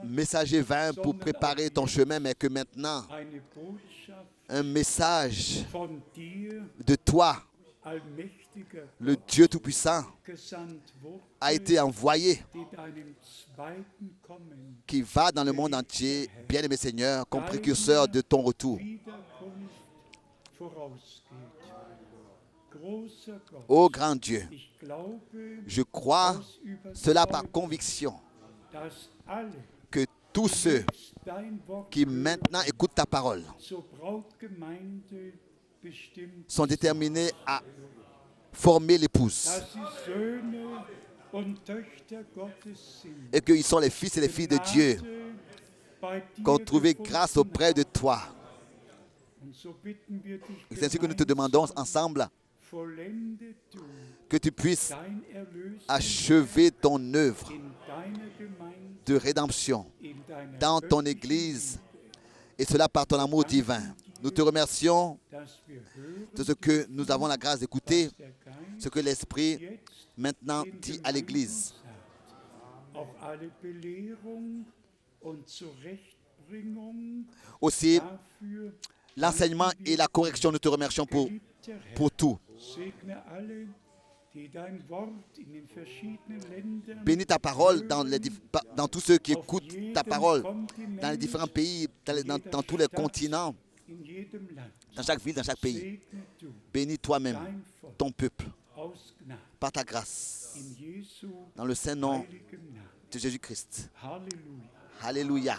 messager vint pour préparer ton chemin, mais que maintenant, un message de toi, le Dieu Tout-Puissant, a été envoyé, qui va dans le monde entier, bien-aimé Seigneur, comme précurseur de ton retour. Ô grand Dieu, je crois cela par conviction, que tous ceux qui maintenant écoutent ta parole sont déterminés à former l'épouse et qu'ils sont les fils et les filles de Dieu, qui ont trouvé grâce auprès de toi. C'est ainsi que nous te demandons ensemble que tu puisses achever ton œuvre de rédemption dans ton Église, et cela par ton amour divin. Nous te remercions de ce que nous avons la grâce d'écouter, ce que l'Esprit maintenant dit à l'Église. Aussi, l'enseignement et la correction, nous te remercions pour tout. Bénis ta parole dans tous ceux qui écoutent ta parole, dans les différents pays, dans tous les continents, dans chaque ville, dans chaque pays. Bénis toi-même ton peuple par ta grâce, dans le saint nom de Jésus-Christ. Alléluia.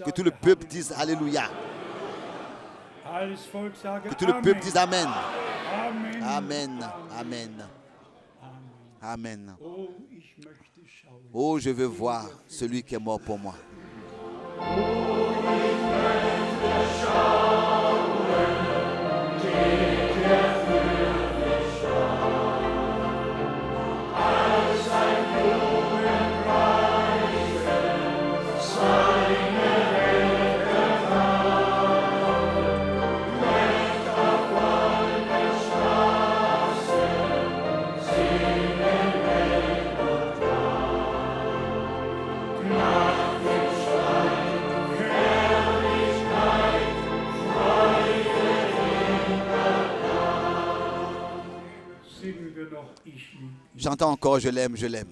Que tout le peuple dise Alléluia. Que tout le peuple dise Amen. Amen. Amen. Amen. Oh, je veux voir celui qui est mort pour moi. J'entends encore, je l'aime, je l'aime.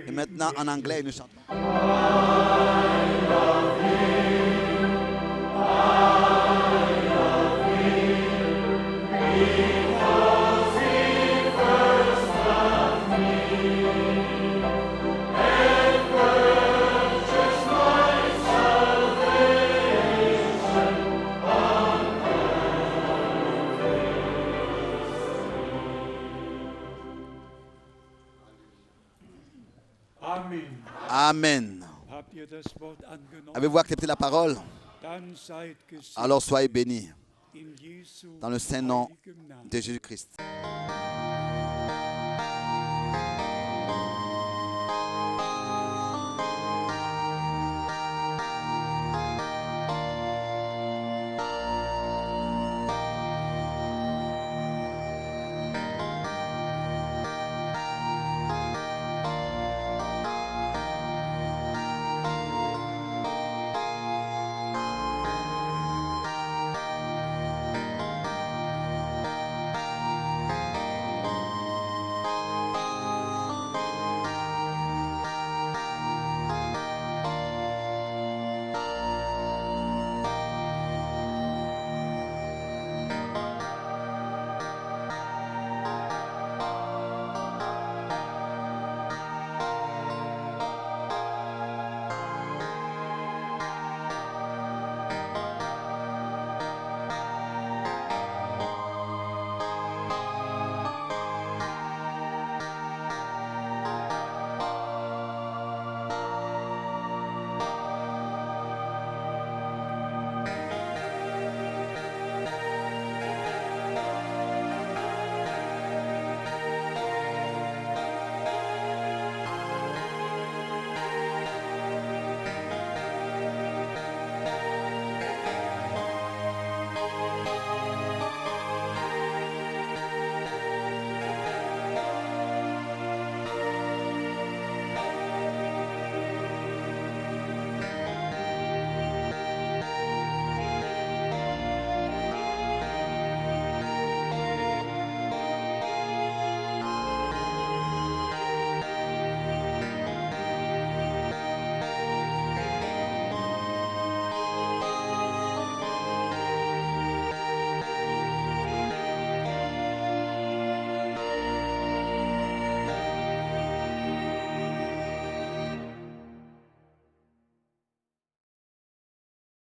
Et maintenant, en anglais, nous chantons. Amen. Avez-vous accepté la parole? Alors soyez bénis dans le saint nom de Jésus-Christ.